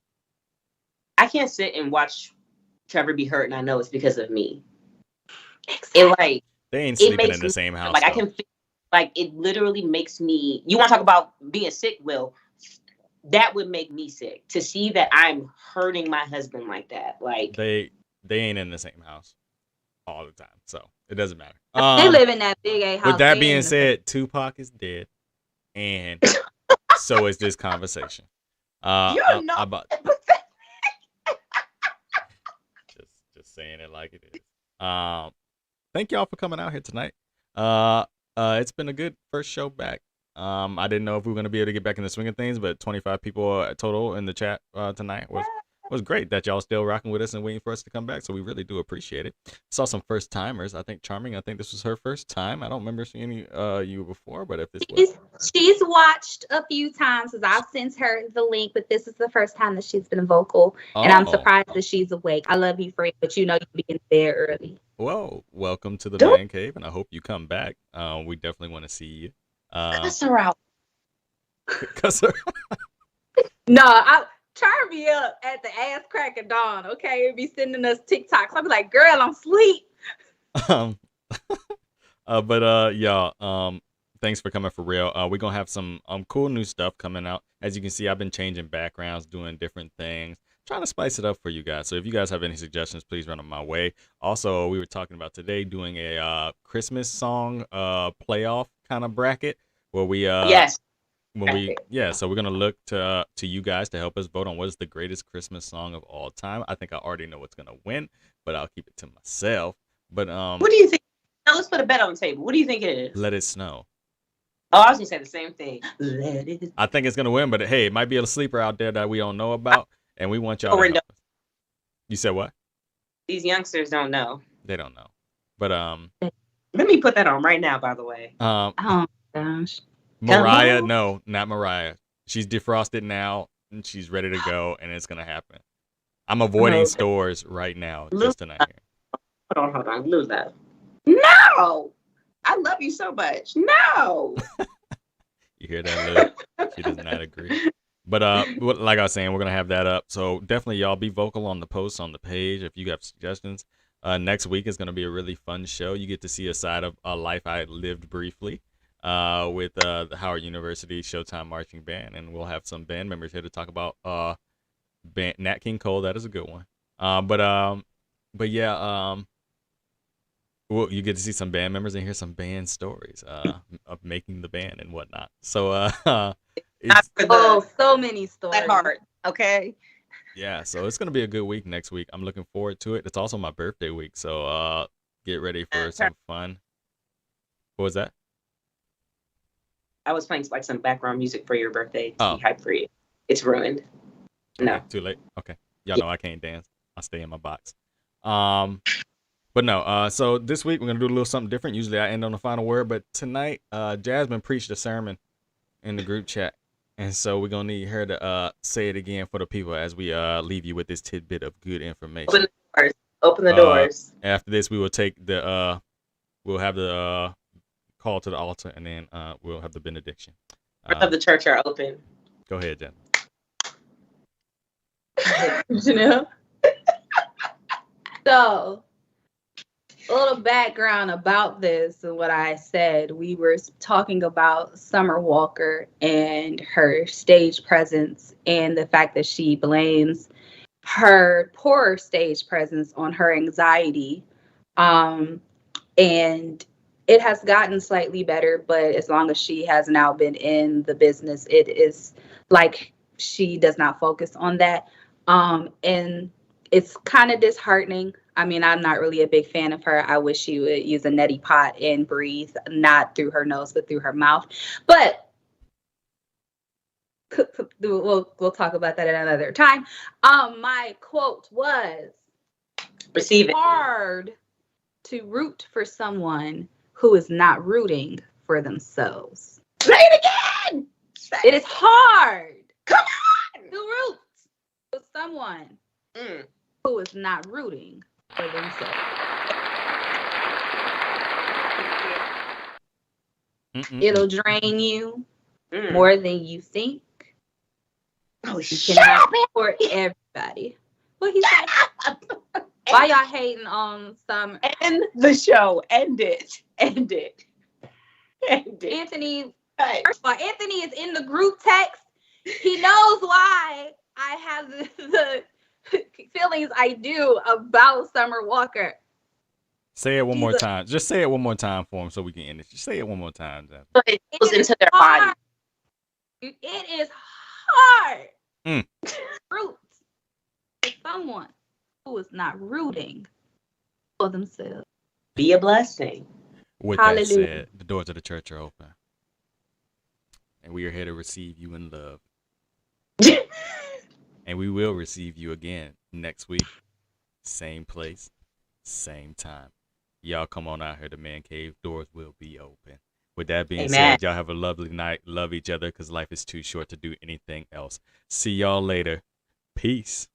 I can't sit and watch Trevor be hurt, and I know it's because of me. Exactly. They ain't sleeping in the same house. Like, I can feel, like, it literally makes me. You want to talk about being sick, Will? That would make me sick to see that I'm hurting my husband like that. Like, they ain't in the same house all the time, so it doesn't matter. They live in that big A house. With that being said, Tupac is dead, and so is this conversation. You're not about just saying it like it is. Thank y'all for coming out here tonight. It's been a good first show back. I didn't know if we were gonna be able to get back in the swing of things, but 25 people total in the chat tonight was great that y'all still rocking with us and waiting for us to come back. So we really do appreciate it. Saw some first timers. I think Charming. I think this was her first time. I don't remember seeing you before, but if this was, she's watched a few times because I've sent her the link, but this is the first time that she's been vocal, and I'm surprised that she's awake. I love you, friend, but you know you be in there early. Well, welcome to the man cave, and I hope you come back. We definitely want to see you. Cuss her out. Cause No, I turn me up at the ass crack of dawn. Okay, be sending us TikToks. I'll be like, girl, I'm asleep. um, y'all, thanks for coming for real. We're gonna have some cool new stuff coming out. As you can see, I've been changing backgrounds, doing different things, trying to spice it up for you guys. So if you guys have any suggestions, please run them my way. Also, we were talking about today doing a Christmas song playoff kind of bracket where we Yes. so we're gonna look to you guys to help us vote on what is the greatest Christmas song of all time. I think I already know what's gonna win, but I'll keep it to myself. But What do you think? Now let's put a bet on the table. What do you think it is? Let It Snow. Oh, I was gonna say the same thing. Let it. I think it's gonna win, but hey, it might be a sleeper out there that we don't know about, and we want y'all to help us. You said what? These youngsters don't know. They don't know, but Let me put that on right now. By the way. Oh my gosh. Mariah, no, not Mariah. She's defrosted now, and she's ready to go, and it's gonna happen. I'm avoiding stores right now just tonight. Hold on, lose that. No, I love you so much. No. You hear that, Lou? She does not agree. But like I was saying, we're gonna have that up. So definitely, y'all be vocal on the posts on the page if you have suggestions. Next week is gonna be a really fun show. You get to see a side of a life I lived briefly with the Howard University Showtime Marching Band, and we'll have some band members here to talk about Nat King Cole. That is a good one. But yeah, well, you get to see some band members and hear some band stories of making the band and whatnot. So it's so many stories. That hard. Okay. Yeah, so it's gonna be a good week next week. I'm looking forward to it. It's also my birthday week, so get ready for some fun. What was that? I was playing like some background music for your birthday to Oh. be hyped for you. It's ruined. No. Okay, too late. Okay. Y'all know I can't dance. I stay in my box. But no, so this week we're gonna do a little something different. Usually I end on the final word, but tonight Jasmine preached a sermon in the group chat. And so we're gonna need her to say it again for the people as we leave you with this tidbit of good information. Open the doors. After this we will take the we'll have the call to the altar, and then we'll have the benediction. Doors of the church are open. Go ahead, Jen. Janelle. So, a little background about this and what I said. We were talking about Summer Walker and her stage presence and the fact that she blames her poor stage presence on her anxiety. And it has gotten slightly better, but as long as she has now been in the business, it is like she does not focus on that. And it's kind of disheartening. I mean, I'm not really a big fan of her. I wish she would use a neti pot and breathe, not through her nose, but through her mouth. But we'll talk about that at another time. My quote was, Receive it. It's hard to root for someone who is not rooting for themselves. Say it again. It is hard. Come on. To root for someone who is not rooting for themselves. It'll drain you more than you think. Oh, You cannot support everybody. What he said? Why y'all hating on Summer? End the show. End it. End it. End it. Anthony, first of all, Anthony is in the group text. He knows why I have the feelings I do about Summer Walker. Say it one more time. Just say it one more time for him so we can end it. Just say it one more time. So it goes into their body. It is hard to root for someone who is not rooting for themselves. Be a blessing. With Hallelujah. that said, the doors of the church are open. And we are here to receive you in love. And we will receive you again next week. Same place, same time. Y'all come on out here. The Man Cave doors will be open. With that being said, y'all have a lovely night. Love each other because life is too short to do anything else. See y'all later. Peace.